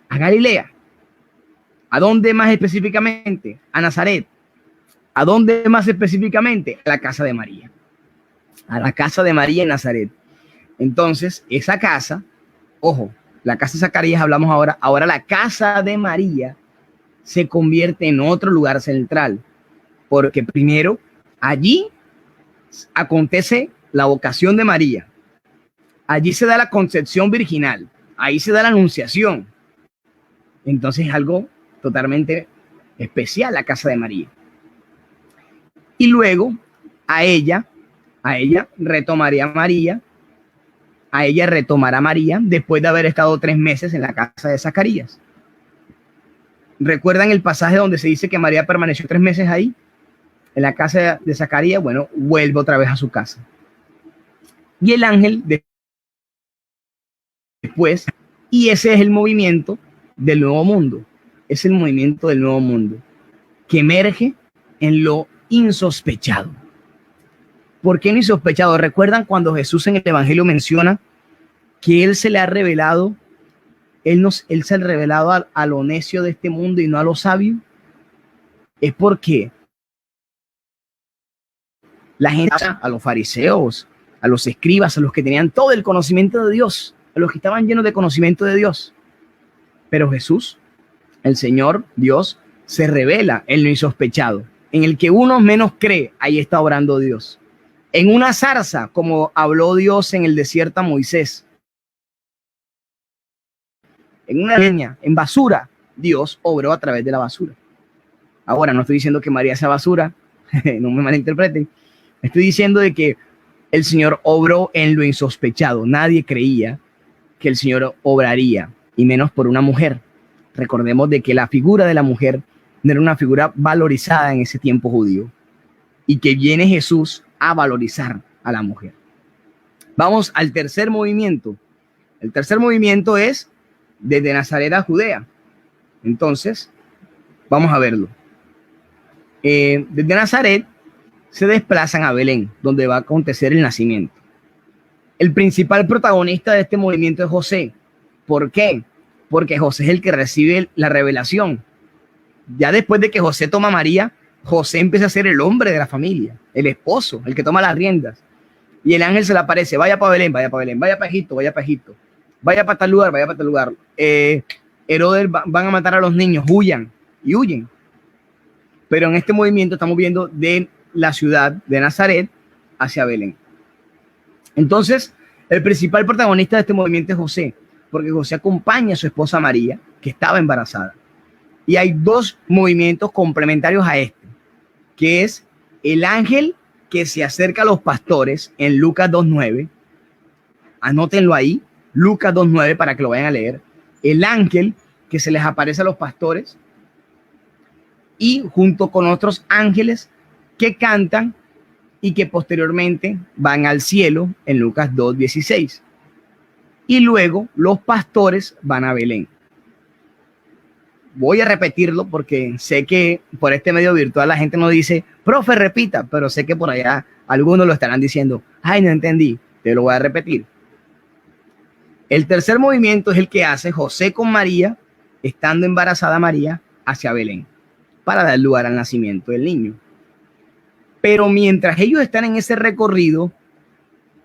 A Galilea. ¿A dónde más específicamente? A Nazaret. ¿A dónde más específicamente? A la casa de María. A la casa de María en Nazaret. Entonces, esa casa, ojo, la casa de Zacarías hablamos ahora, ahora la casa de María se convierte en otro lugar central, porque primero allí acontece la vocación de María, allí se da la concepción virginal, ahí se da la anunciación. Entonces es algo totalmente especial la casa de María. Y luego a ella retomará María después de haber estado 3 meses en la casa de Zacarías. ¿Recuerdan el pasaje donde se dice que María permaneció 3 meses ahí, en la casa de Zacarías? Bueno, vuelve otra vez a su casa. Y el ángel después, y ese es el movimiento del nuevo mundo. Es el movimiento del nuevo mundo que emerge en lo insospechado. ¿Por qué no insospechado? ¿Recuerdan cuando Jesús en el Evangelio menciona que Él se le ha revelado, Él se ha revelado a lo necio de este mundo y no a lo sabio? Es porque la gente, a los fariseos, a los escribas, a los que tenían todo el conocimiento de Dios, a los que estaban llenos de conocimiento de Dios. Pero Jesús, el Señor, Dios, se revela en lo insospechado, en el que uno menos cree, ahí está obrando Dios. En una zarza, como habló Dios en el desierto a Moisés. En una leña, en basura, Dios obró a través de la basura. Ahora, no estoy diciendo que María sea basura, no me malinterpreten. Estoy diciendo de que el Señor obró en lo insospechado. Nadie creía que el Señor obraría, y menos por una mujer. Recordemos de que la figura de la mujer no era una figura valorizada en ese tiempo judío, y que viene Jesús a valorizar a la mujer. Vamos al tercer movimiento. El tercer movimiento es desde Nazaret a Judea. Entonces, vamos a verlo. Desde Nazaret se desplazan a Belén, donde va a acontecer el nacimiento. El principal protagonista de este movimiento es José. ¿Por qué? Porque José es el que recibe la revelación. Ya después de que José toma a María, José empieza a ser el hombre de la familia, el esposo, el que toma las riendas. Y el ángel se le aparece: vaya para Belén, vaya para Belén, vaya para Egipto, vaya para Egipto, vaya para tal lugar, vaya para tal lugar. Herodes van a matar a los niños, huyan, y huyen. Pero en este movimiento estamos viendo de la ciudad de Nazaret hacia Belén. Entonces, el principal protagonista de este movimiento es José, porque José acompaña a su esposa María, que estaba embarazada. Y hay 2 movimientos complementarios a este, que es el ángel que se acerca a los pastores en Lucas 2:9. Anótenlo ahí, Lucas 2:9, para que lo vayan a leer. El ángel que se les aparece a los pastores y junto con otros ángeles que cantan y que posteriormente van al cielo en Lucas 2:16. Y luego los pastores van a Belén. Voy a repetirlo porque sé que por este medio virtual la gente no dice, profe, repita, pero sé que por allá algunos lo estarán diciendo, ay, no entendí, te lo voy a repetir. El tercer movimiento es el que hace José con María, estando embarazada María, hacia Belén, para dar lugar al nacimiento del niño. Pero mientras ellos están en ese recorrido,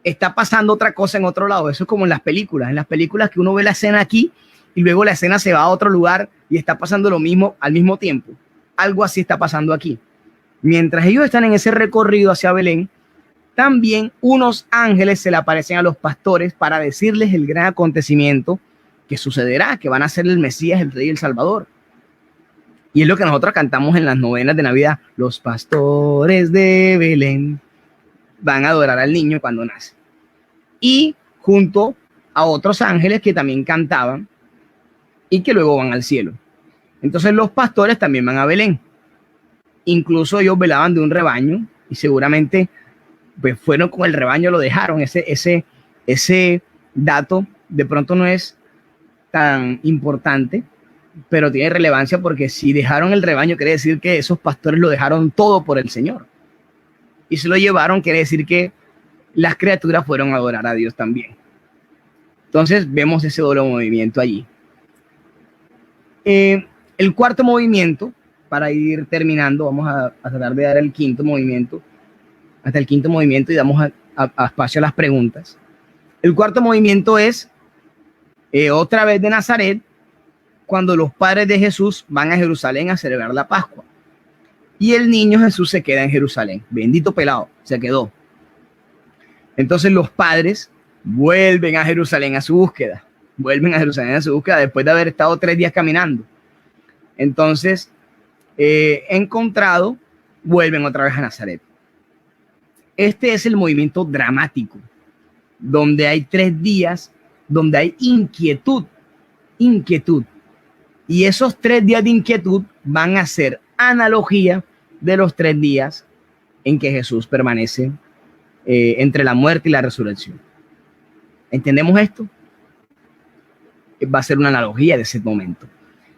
está pasando otra cosa en otro lado. Eso es como en las películas que uno ve la escena aquí y luego la escena se va a otro lugar y está pasando lo mismo al mismo tiempo. Algo así está pasando aquí. Mientras ellos están en ese recorrido hacia Belén, también unos ángeles se le aparecen a los pastores para decirles el gran acontecimiento que sucederá, que van a ser el Mesías, el Rey y el Salvador. Y es lo que nosotros cantamos en las novenas de Navidad. Los pastores de Belén van a adorar al niño cuando nace. Y junto a otros ángeles que también cantaban y que luego van al cielo. Entonces los pastores también van a Belén. Incluso ellos velaban de un rebaño y seguramente pues fueron con el rebaño, lo dejaron. Ese dato de pronto no es tan importante, pero tiene relevancia porque si dejaron el rebaño quiere decir que esos pastores lo dejaron todo por el Señor. Y se lo llevaron, quiere decir que las criaturas fueron a adorar a Dios también. Entonces vemos ese doble movimiento allí. El cuarto movimiento, para ir terminando, vamos a tratar de dar el quinto movimiento, hasta el quinto movimiento y damos a espacio a las preguntas. El cuarto movimiento es otra vez de Nazaret, cuando los padres de Jesús van a Jerusalén a celebrar la Pascua. Y el niño Jesús se queda en Jerusalén. Bendito pelado, se quedó. Entonces los padres vuelven a Jerusalén a su búsqueda. Vuelven a Jerusalén a su búsqueda después de haber estado 3 días caminando. Entonces, encontrado, vuelven otra vez a Nazaret. Este es el movimiento dramático, donde hay 3 días, donde hay inquietud. Y esos 3 días de inquietud van a ser analogía de los 3 días en que Jesús permanece entre la muerte y la resurrección. ¿Entendemos esto? Va a ser una analogía de ese momento.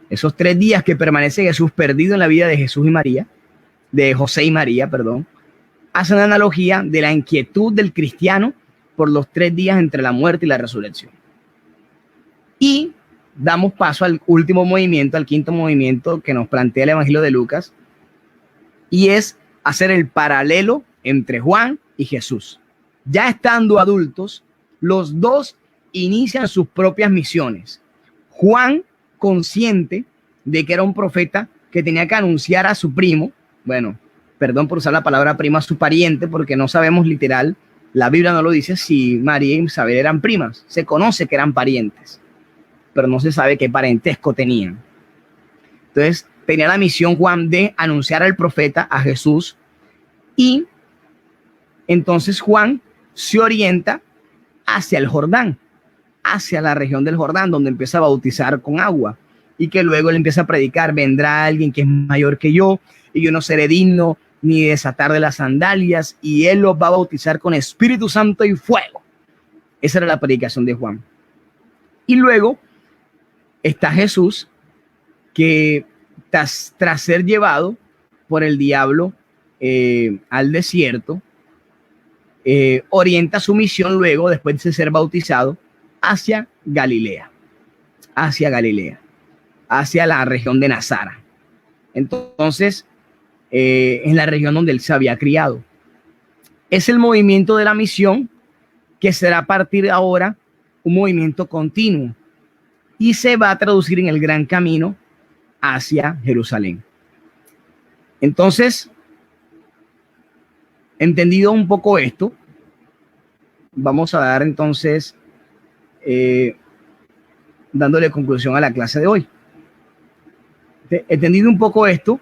Esos 3 días que permanece Jesús perdido en la vida de Jesús y María, de José y María, perdón, hacen analogía de la inquietud del cristiano por los 3 días entre la muerte y la resurrección. Y damos paso al último movimiento, al quinto movimiento que nos plantea el Evangelio de Lucas, y es hacer el paralelo entre Juan y Jesús. Ya estando adultos, los dos inician sus propias misiones. Juan, consciente de que era un profeta que tenía que anunciar a su primo, bueno, perdón por usar la palabra primo, a su pariente, porque no sabemos literal, la Biblia no lo dice, si María y Isabel eran primas. Se conoce que eran parientes, pero no se sabe qué parentesco tenían. Entonces, tenía la misión Juan de anunciar al profeta, a Jesús, y entonces Juan se orienta hacia el Jordán, hacia la región del Jordán, donde empieza a bautizar con agua, y que luego él empieza a predicar, vendrá alguien que es mayor que yo, y yo no seré digno ni de desatar de las sandalias, y él los va a bautizar con Espíritu Santo y fuego. Esa era la predicación de Juan. Y luego está Jesús, que tras ser llevado por el diablo al desierto, orienta su misión luego, después de ser bautizado, hacia Galilea, hacia la región de Nazara. Entonces, en la región donde él se había criado. Es el movimiento de la misión que será a partir de ahora un movimiento continuo y se va a traducir en el gran camino hacia Jerusalén. Entonces, entendido un poco esto, vamos a dar entonces, dándole conclusión a la clase de hoy. Entendido un poco esto,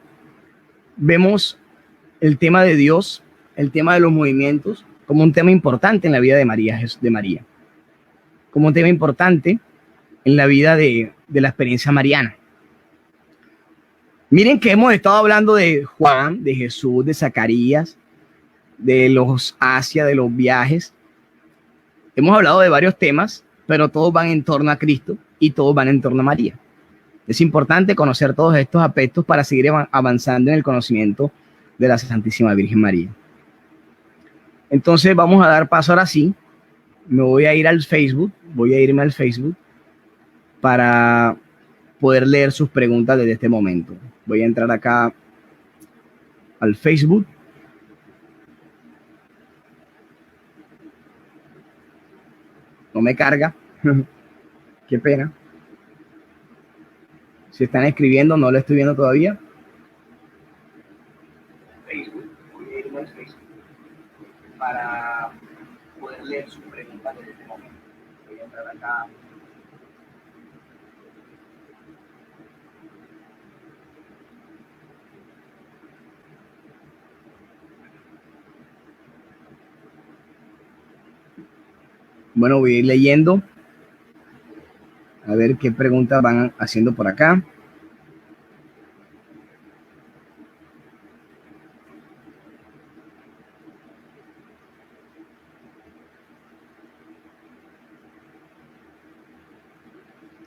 vemos el tema de Dios, el tema de los movimientos, como un tema importante en la vida de María, como un tema importante en la vida de de la experiencia mariana. Miren que hemos estado hablando de Juan, de Jesús, de Zacarías, de los Asia, de los viajes. Hemos hablado de varios temas, pero todos van en torno a Cristo y todos van en torno a María. Es importante conocer todos estos aspectos para seguir avanzando en el conocimiento de la Santísima Virgen María. Entonces vamos a dar paso ahora sí. Me voy a ir al Facebook, voy a irme al Facebook para poder leer sus preguntas desde este momento. Voy a entrar acá al Facebook. No me carga. Qué pena. Si están escribiendo, no lo estoy viendo todavía. Facebook, voy a irme al Facebook para poder leer sus preguntas desde este momento. Voy a entrar acá. Bueno, voy a ir leyendo. A ver qué preguntas van haciendo por acá.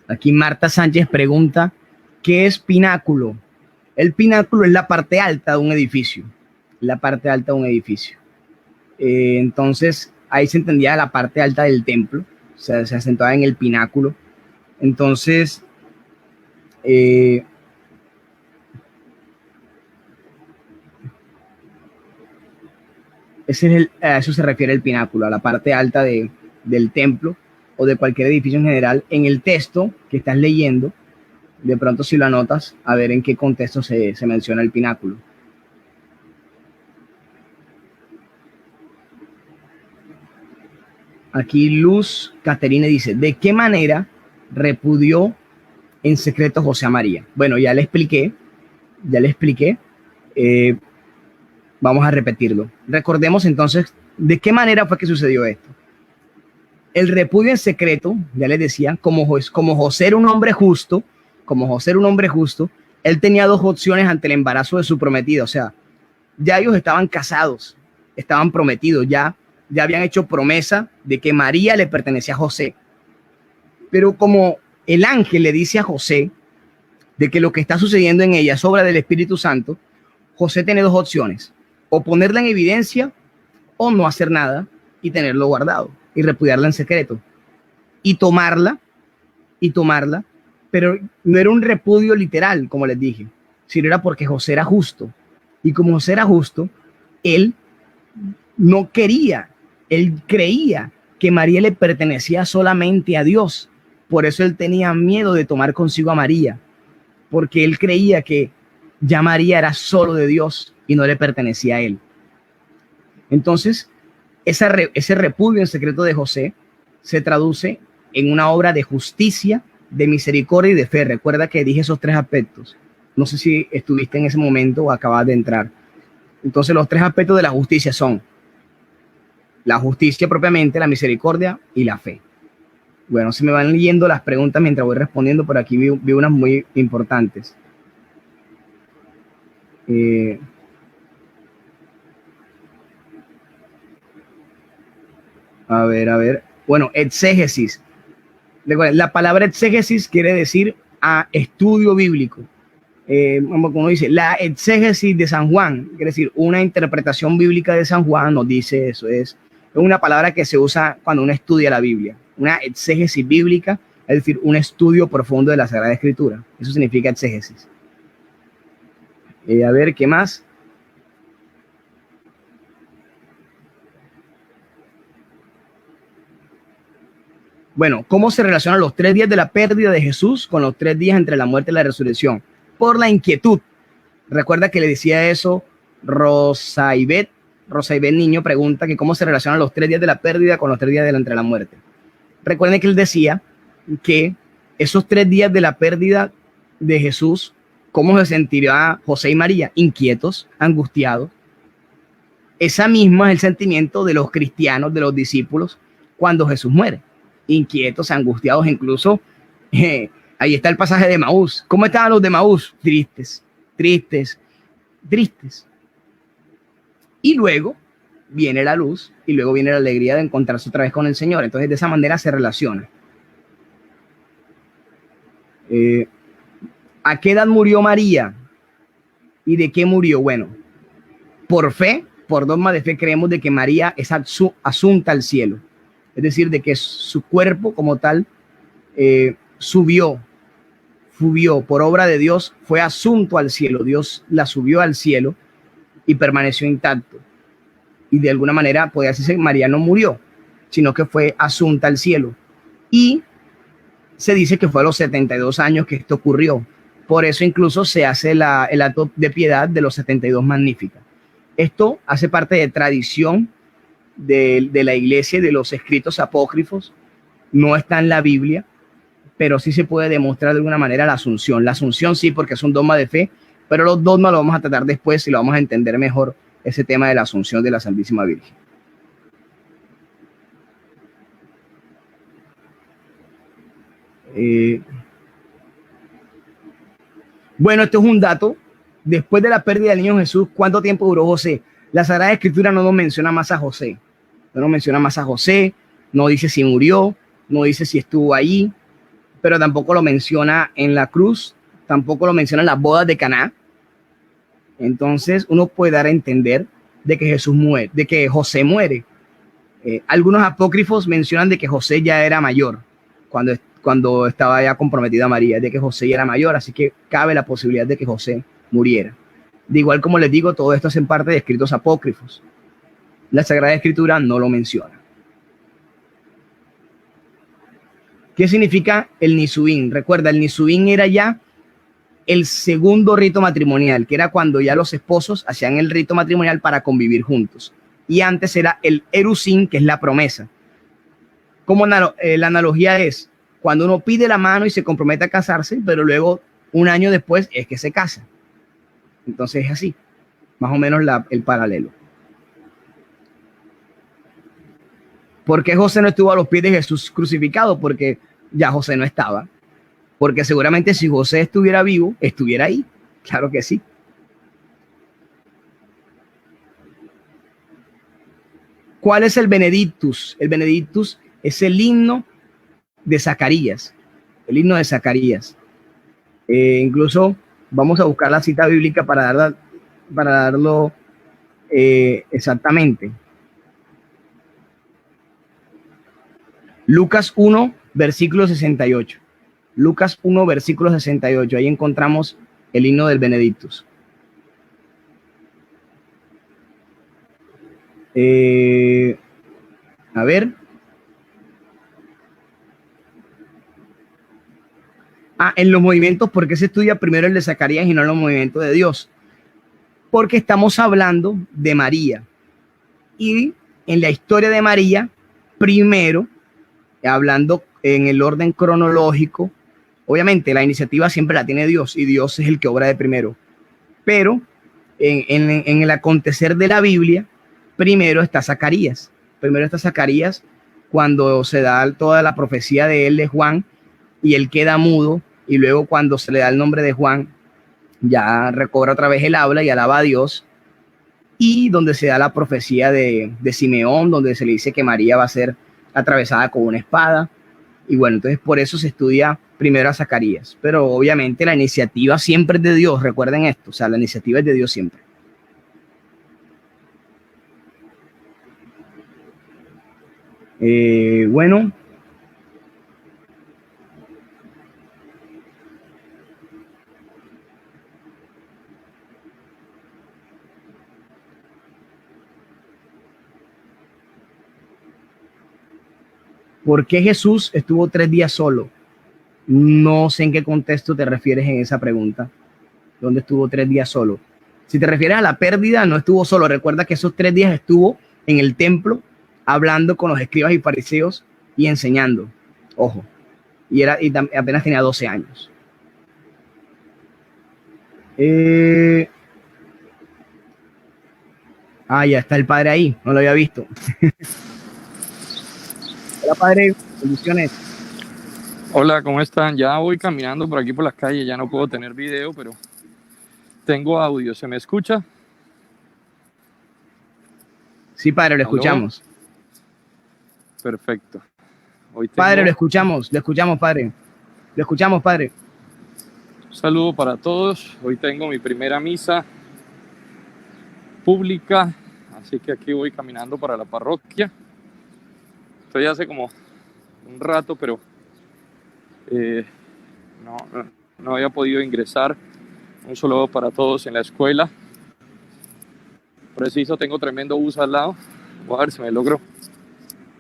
Aquí Marta Sánchez pregunta, ¿qué es pináculo? El pináculo es la parte alta de un edificio. La parte alta de un edificio. Entonces, ahí se entendía la parte alta del templo. O sea, se asentaba en el pináculo. Entonces, a eso se refiere el pináculo, a la parte alta del templo o de cualquier edificio en general. En el texto que estás leyendo, de pronto si lo anotas, a ver en qué contexto se menciona el pináculo. Aquí Luz Caterine dice, ¿de qué manera repudió en secreto José a María? Bueno, ya le expliqué. Vamos a repetirlo. Recordemos entonces de qué manera fue que sucedió esto. El repudio en secreto, ya les decía, como José era un hombre justo, él tenía dos opciones ante el embarazo de su prometida. O sea, ya ellos estaban casados, estaban prometidos, ya habían hecho promesa de que María le pertenecía a José. Pero como el ángel le dice a José de que lo que está sucediendo en ella es obra del Espíritu Santo, José tiene dos opciones: o ponerla en evidencia o no hacer nada y tenerlo guardado y repudiarla en secreto y tomarla, pero no era un repudio literal, como les dije, sino era porque José era justo. Y como José era justo, él no quería, él creía que María le pertenecía solamente a Dios. Por eso él tenía miedo de tomar consigo a María, porque él creía que ya María era solo de Dios y no le pertenecía a él. Entonces, ese repudio en secreto de José se traduce en una obra de justicia, de misericordia y de fe. Recuerda que dije esos tres aspectos. No sé si estuviste en ese momento o acabas de entrar. Entonces, los tres aspectos de la justicia son la justicia propiamente, la misericordia y la fe. Bueno, se me van leyendo las preguntas mientras voy respondiendo. Por aquí vi unas muy importantes. A ver. Bueno, exégesis. La palabra exégesis quiere decir estudio bíblico. Como uno dice, la exégesis de San Juan, quiere decir una interpretación bíblica de San Juan, nos dice eso. Es una palabra que se usa cuando uno estudia la Biblia. Una exégesis bíblica, es decir, un estudio profundo de la Sagrada Escritura. Eso significa exégesis. A ver, ¿qué más? Bueno, ¿cómo se relacionan los 3 días de la pérdida de Jesús con los 3 días entre la muerte y la resurrección? Por la inquietud. Recuerda que le decía eso Rosaibet Niño, pregunta que cómo se relacionan los 3 días de la pérdida con los 3 días entre la muerte. Recuerden que él decía que esos 3 días de la pérdida de Jesús, ¿cómo se sentirá José y María? Inquietos, angustiados. Esa misma es el sentimiento de los cristianos, de los discípulos, cuando Jesús muere. Inquietos, angustiados, incluso Ahí está el pasaje de Maús. ¿Cómo estaban los de Maús? Tristes, tristes, tristes. Y luego viene la luz y luego viene la alegría de encontrarse otra vez con el Señor. Entonces de esa manera se relaciona. ¿A qué edad murió María? ¿Y de qué murió? Bueno, por fe, por dogma de fe, creemos de que María es asunta al cielo. Es decir, de que su cuerpo como tal subió por obra de Dios, fue asunto al cielo. Dios la subió al cielo y permaneció intacto. Y de alguna manera podría decirse que María no murió, sino que fue asunta al cielo. Y se dice que fue a los 72 años que esto ocurrió. Por eso incluso se hace el acto de piedad de los 72 Magníficas. Esto hace parte de tradición de la iglesia y de los escritos apócrifos. No está en la Biblia, pero sí se puede demostrar de alguna manera la asunción. La asunción sí, porque es un dogma de fe, pero los dogmas lo vamos a tratar después y lo vamos a entender mejor, ese tema de la asunción de la Santísima Virgen. Bueno, esto es un dato. Después de la pérdida del niño Jesús, ¿cuánto tiempo duró José? La Sagrada Escritura no nos menciona más a José. No nos menciona más a José, no dice si murió, no dice si estuvo ahí, pero tampoco lo menciona en la cruz, tampoco lo menciona en las bodas de Caná. Entonces uno puede dar a entender de que Jesús muere, de que José muere. Algunos apócrifos mencionan de que José ya era mayor cuando estaba ya comprometida a María, de que José ya era mayor, así que cabe la posibilidad de que José muriera. De igual como les digo, todo esto es en parte de escritos apócrifos. La Sagrada Escritura no lo menciona. ¿Qué significa el Nisuín? Recuerda, el Nisuín era ya el segundo rito matrimonial, que era cuando ya los esposos hacían el rito matrimonial para convivir juntos. Y antes era el Erusín, que es la promesa. Como la analogía es cuando uno pide la mano y se compromete a casarse, pero luego un año después es que se casa. Entonces es así, más o menos el paralelo. ¿Por qué José no estuvo a los pies de Jesús crucificado? Porque ya José no estaba. Porque seguramente si José estuviera vivo, estuviera ahí. Claro que sí. ¿Cuál es el Benedictus? El Benedictus es el himno de Zacarías. El himno de Zacarías. Incluso vamos a buscar la cita bíblica para darlo exactamente. Lucas 1, versículo 68. Lucas 1, versículo 68. Ahí encontramos el himno del Benedictus. A ver. En los movimientos, ¿por qué se estudia primero el de Zacarías y no en los movimientos de Dios? Porque estamos hablando de María. Y en la historia de María, primero, hablando en el orden cronológico, obviamente la iniciativa siempre la tiene Dios y Dios es el que obra de primero. Pero en el acontecer de la Biblia, primero está Zacarías. Primero está Zacarías cuando se da toda la profecía de él, de Juan, y él queda mudo. Y luego cuando se le da el nombre de Juan, ya recobra otra vez el habla y alaba a Dios. Y donde se da la profecía de Simeón, donde se le dice que María va a ser atravesada con una espada. Y bueno, entonces por eso se estudia primero a Zacarías. Pero obviamente la iniciativa siempre es de Dios, recuerden esto. O sea, la iniciativa es de Dios siempre. Bueno. ¿Por qué Jesús estuvo 3 días solo? No sé en qué contexto te refieres en esa pregunta. ¿Dónde estuvo 3 días solo? Si te refieres a la pérdida, no estuvo solo. Recuerda que esos 3 días estuvo en el templo hablando con los escribas y fariseos y enseñando. Ojo. Y apenas tenía 12 años. Ya está el padre ahí. No lo había visto. Hola, padre. Bendiciones. Hola, ¿cómo están? Ya voy caminando por aquí por las calles, ya no puedo tener video, pero tengo audio. ¿Se me escucha? Sí, padre, lo ¿Aló? escuchamos. Perfecto. Hoy Padre, tengo lo escuchamos, padre. Lo escuchamos, padre. un saludo para todos. Hoy tengo mi primera misa pública, así que aquí voy caminando para la parroquia. Estoy hace como un rato, pero eh, no, no había podido ingresar. Un saludo para todos en la escuela. Preciso, tengo tremendo bus al lado. Voy a ver si me logro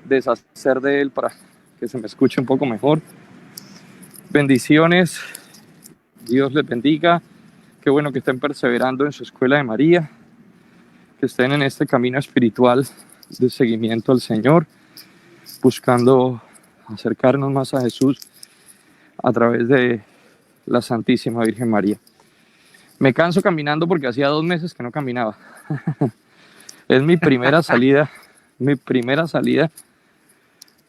deshacer de él para que se me escuche un poco mejor. Bendiciones, Dios les bendiga. Qué bueno que estén perseverando en su escuela de María, que estén en este camino espiritual de seguimiento al Señor, buscando acercarnos más a Jesús a través de la Santísima Virgen María. Me canso caminando porque hacía 2 meses que no caminaba. Es mi primera salida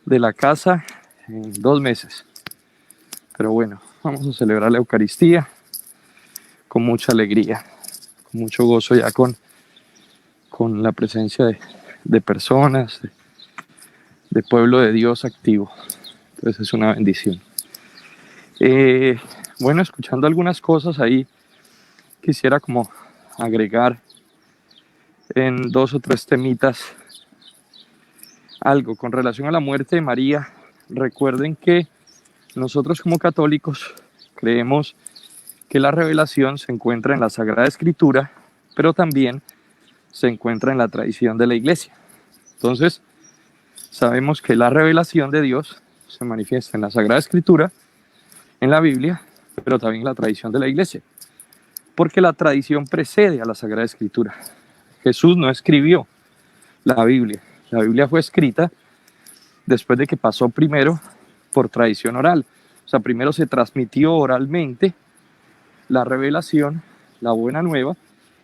de la casa en 2 meses. Pero bueno, vamos a celebrar la Eucaristía con mucha alegría, con mucho gozo ya con la presencia de personas, de pueblo de Dios activo. Entonces es una bendición. Bueno, escuchando algunas cosas ahí, quisiera como agregar en 2 o 3 temitas algo con relación a la muerte de María. Recuerden que nosotros como católicos creemos que la revelación se encuentra en la Sagrada Escritura, pero también se encuentra en la tradición de la Iglesia. Entonces, sabemos que la revelación de Dios se manifiesta en la Sagrada Escritura, en la Biblia, pero también en la tradición de la Iglesia, porque la tradición precede a la Sagrada Escritura. Jesús no escribió la Biblia fue escrita después de que pasó primero por tradición oral. O sea, primero se transmitió oralmente la revelación, la buena nueva,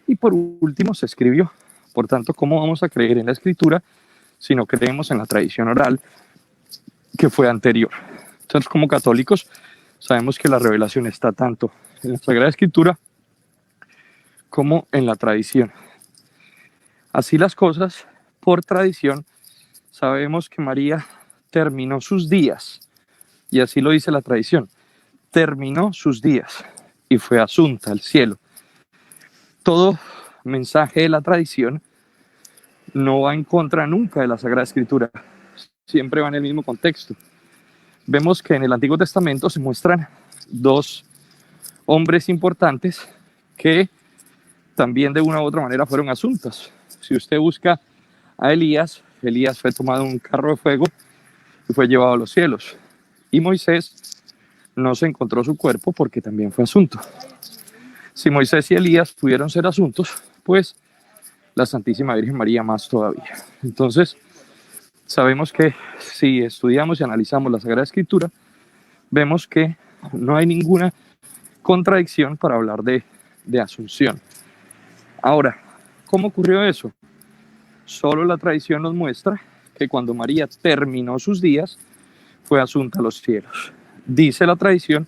y por último se escribió. Por tanto, ¿cómo vamos a creer en la Escritura si no creemos en la tradición oral que fue anterior? Entonces, como católicos, sabemos que la revelación está tanto en la Sagrada Escritura como en la tradición. Así las cosas, por tradición, sabemos que María terminó sus días, y así lo dice la tradición, terminó sus días y fue asunta al cielo. Todo mensaje de la tradición no va en contra nunca de la Sagrada Escritura, siempre va en el mismo contexto. Vemos que en el Antiguo Testamento se muestran 2 hombres importantes que también de una u otra manera fueron asuntos. Si usted busca a Elías fue tomado en un carro de fuego y fue llevado a los cielos. Y Moisés no se encontró su cuerpo porque también fue asunto. Si Moisés y Elías pudieron ser asuntos, pues la Santísima Virgen María más todavía. Entonces, sabemos que si estudiamos y analizamos la Sagrada Escritura, vemos que no hay ninguna contradicción para hablar de asunción. Ahora, ¿cómo ocurrió eso? Solo la tradición nos muestra que cuando María terminó sus días, fue asunta a los cielos. Dice la tradición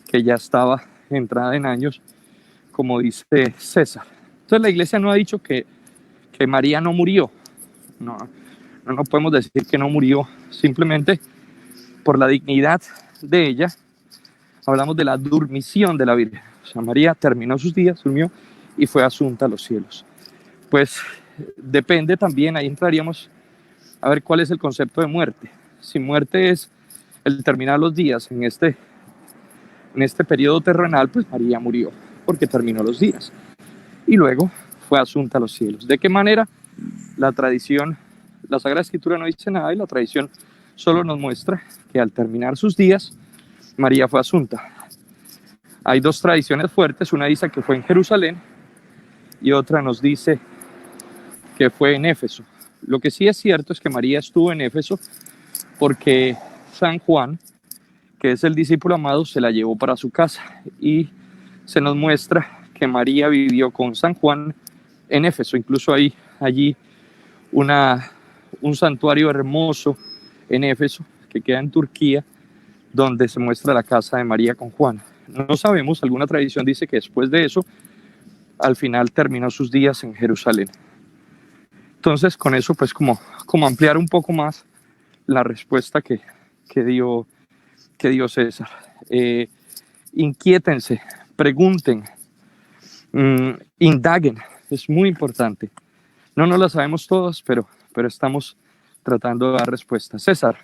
que ya estaba entrada en años, como dice César. Entonces la Iglesia no ha dicho que María no murió. No podemos decir que no murió, simplemente por la dignidad de ella. Hablamos de la dormición de la Virgen. O sea, María terminó sus días, durmió y fue asunta a los cielos. Pues depende también, ahí entraríamos a ver cuál es el concepto de muerte. Si muerte es el terminar los días en este periodo terrenal, pues María murió porque terminó los días y luego fue asunta a los cielos. ¿De qué manera? La tradición, la Sagrada Escritura no dice nada y la tradición solo nos muestra que al terminar sus días, María fue asunta. Hay 2 tradiciones fuertes, una dice que fue en Jerusalén y otra nos dice que fue en Éfeso. Lo que sí es cierto es que María estuvo en Éfeso porque San Juan, que es el discípulo amado, se la llevó para su casa y se nos muestra que María vivió con San Juan en Éfeso. Incluso hay allí un santuario hermoso en Éfeso que queda en Turquía, donde se muestra la casa de María con Juan. No sabemos, alguna tradición dice que después de eso, al final terminó sus días en Jerusalén. Entonces, con eso, pues como ampliar un poco más la respuesta que dio César. Inquiétense, pregunten, indaguen, es muy importante. No nos la sabemos todas, pero estamos tratando de dar respuestas. César,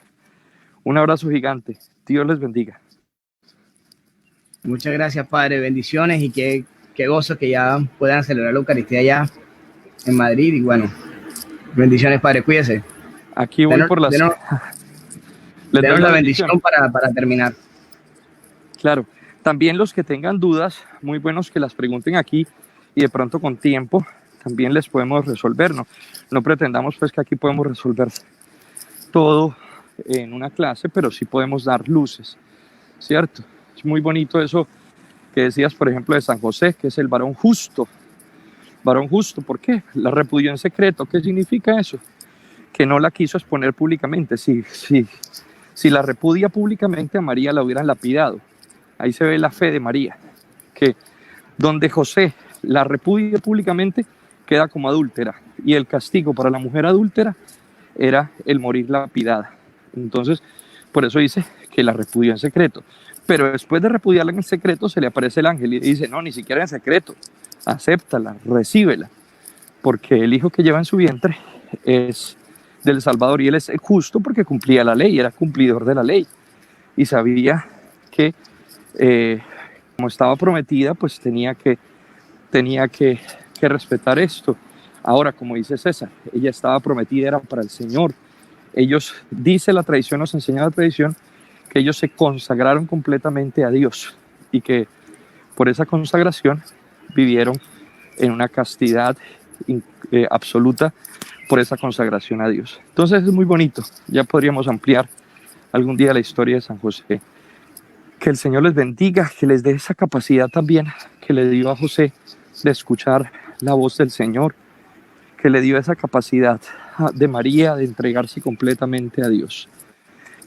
un abrazo gigante, Dios les bendiga. Muchas gracias, Padre, bendiciones, y qué gozo que ya puedan celebrar la Eucaristía allá en Madrid. Y bueno, bendiciones, Padre, cuídese. Aquí voy por las... Denos la bendición para terminar. Claro, también los que tengan dudas, muy buenos que las pregunten aquí, y de pronto con tiempo también les podemos resolver. No pretendamos pues que aquí podemos resolver todo en una clase, pero sí podemos dar luces, ¿cierto? Es muy bonito eso que decías, por ejemplo, de San José, que es el varón justo. Varón justo, ¿por qué? La repudió en secreto. ¿Qué significa eso? Que no la quiso exponer públicamente. Si la repudia públicamente, a María la hubieran lapidado. Ahí se ve la fe de María, que donde José la repudia públicamente, queda como adúltera, y el castigo para la mujer adúltera era el morir lapidada. Entonces, por eso dice que la repudió en secreto. Pero después de repudiarla en secreto, se le aparece el ángel y dice, no, ni siquiera en secreto, acéptala, recíbela, porque el hijo que lleva en su vientre es del Salvador, y él es justo porque cumplía la ley, era cumplidor de la ley, y sabía que como estaba prometida, pues tenía que respetar esto. Ahora, como dice César, ella estaba prometida, era para el Señor. Ellos, dice la tradición, nos enseña la tradición, que ellos se consagraron completamente a Dios, y que por esa consagración vivieron en una castidad absoluta, por esa consagración a Dios. Entonces es muy bonito. Ya podríamos ampliar algún día la historia de San José. Que el Señor les bendiga, que les dé esa capacidad también que le dio a José de escuchar la voz del Señor, que le dio esa capacidad de María de entregarse completamente a Dios.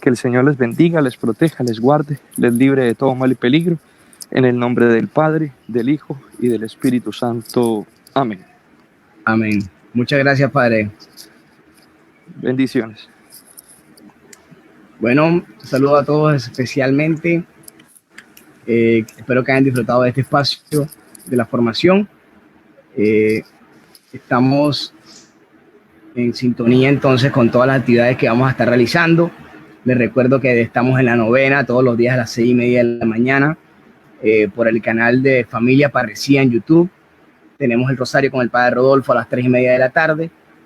Que el Señor les bendiga, les proteja, les guarde, les libre de todo mal y peligro, en el nombre del Padre, del Hijo y del Espíritu Santo. Amén. Amén. Muchas gracias, Padre. Bendiciones. Bueno, saludo a todos especialmente. Espero que hayan disfrutado de este espacio de la formación. Estamos en sintonía entonces con todas las actividades que vamos a estar realizando. Les recuerdo que estamos en la novena todos los días a las 6:30 de la mañana por el canal de Familia Parresía en YouTube. Tenemos el Rosario con el Padre Rodolfo a las 3:30 de la tarde.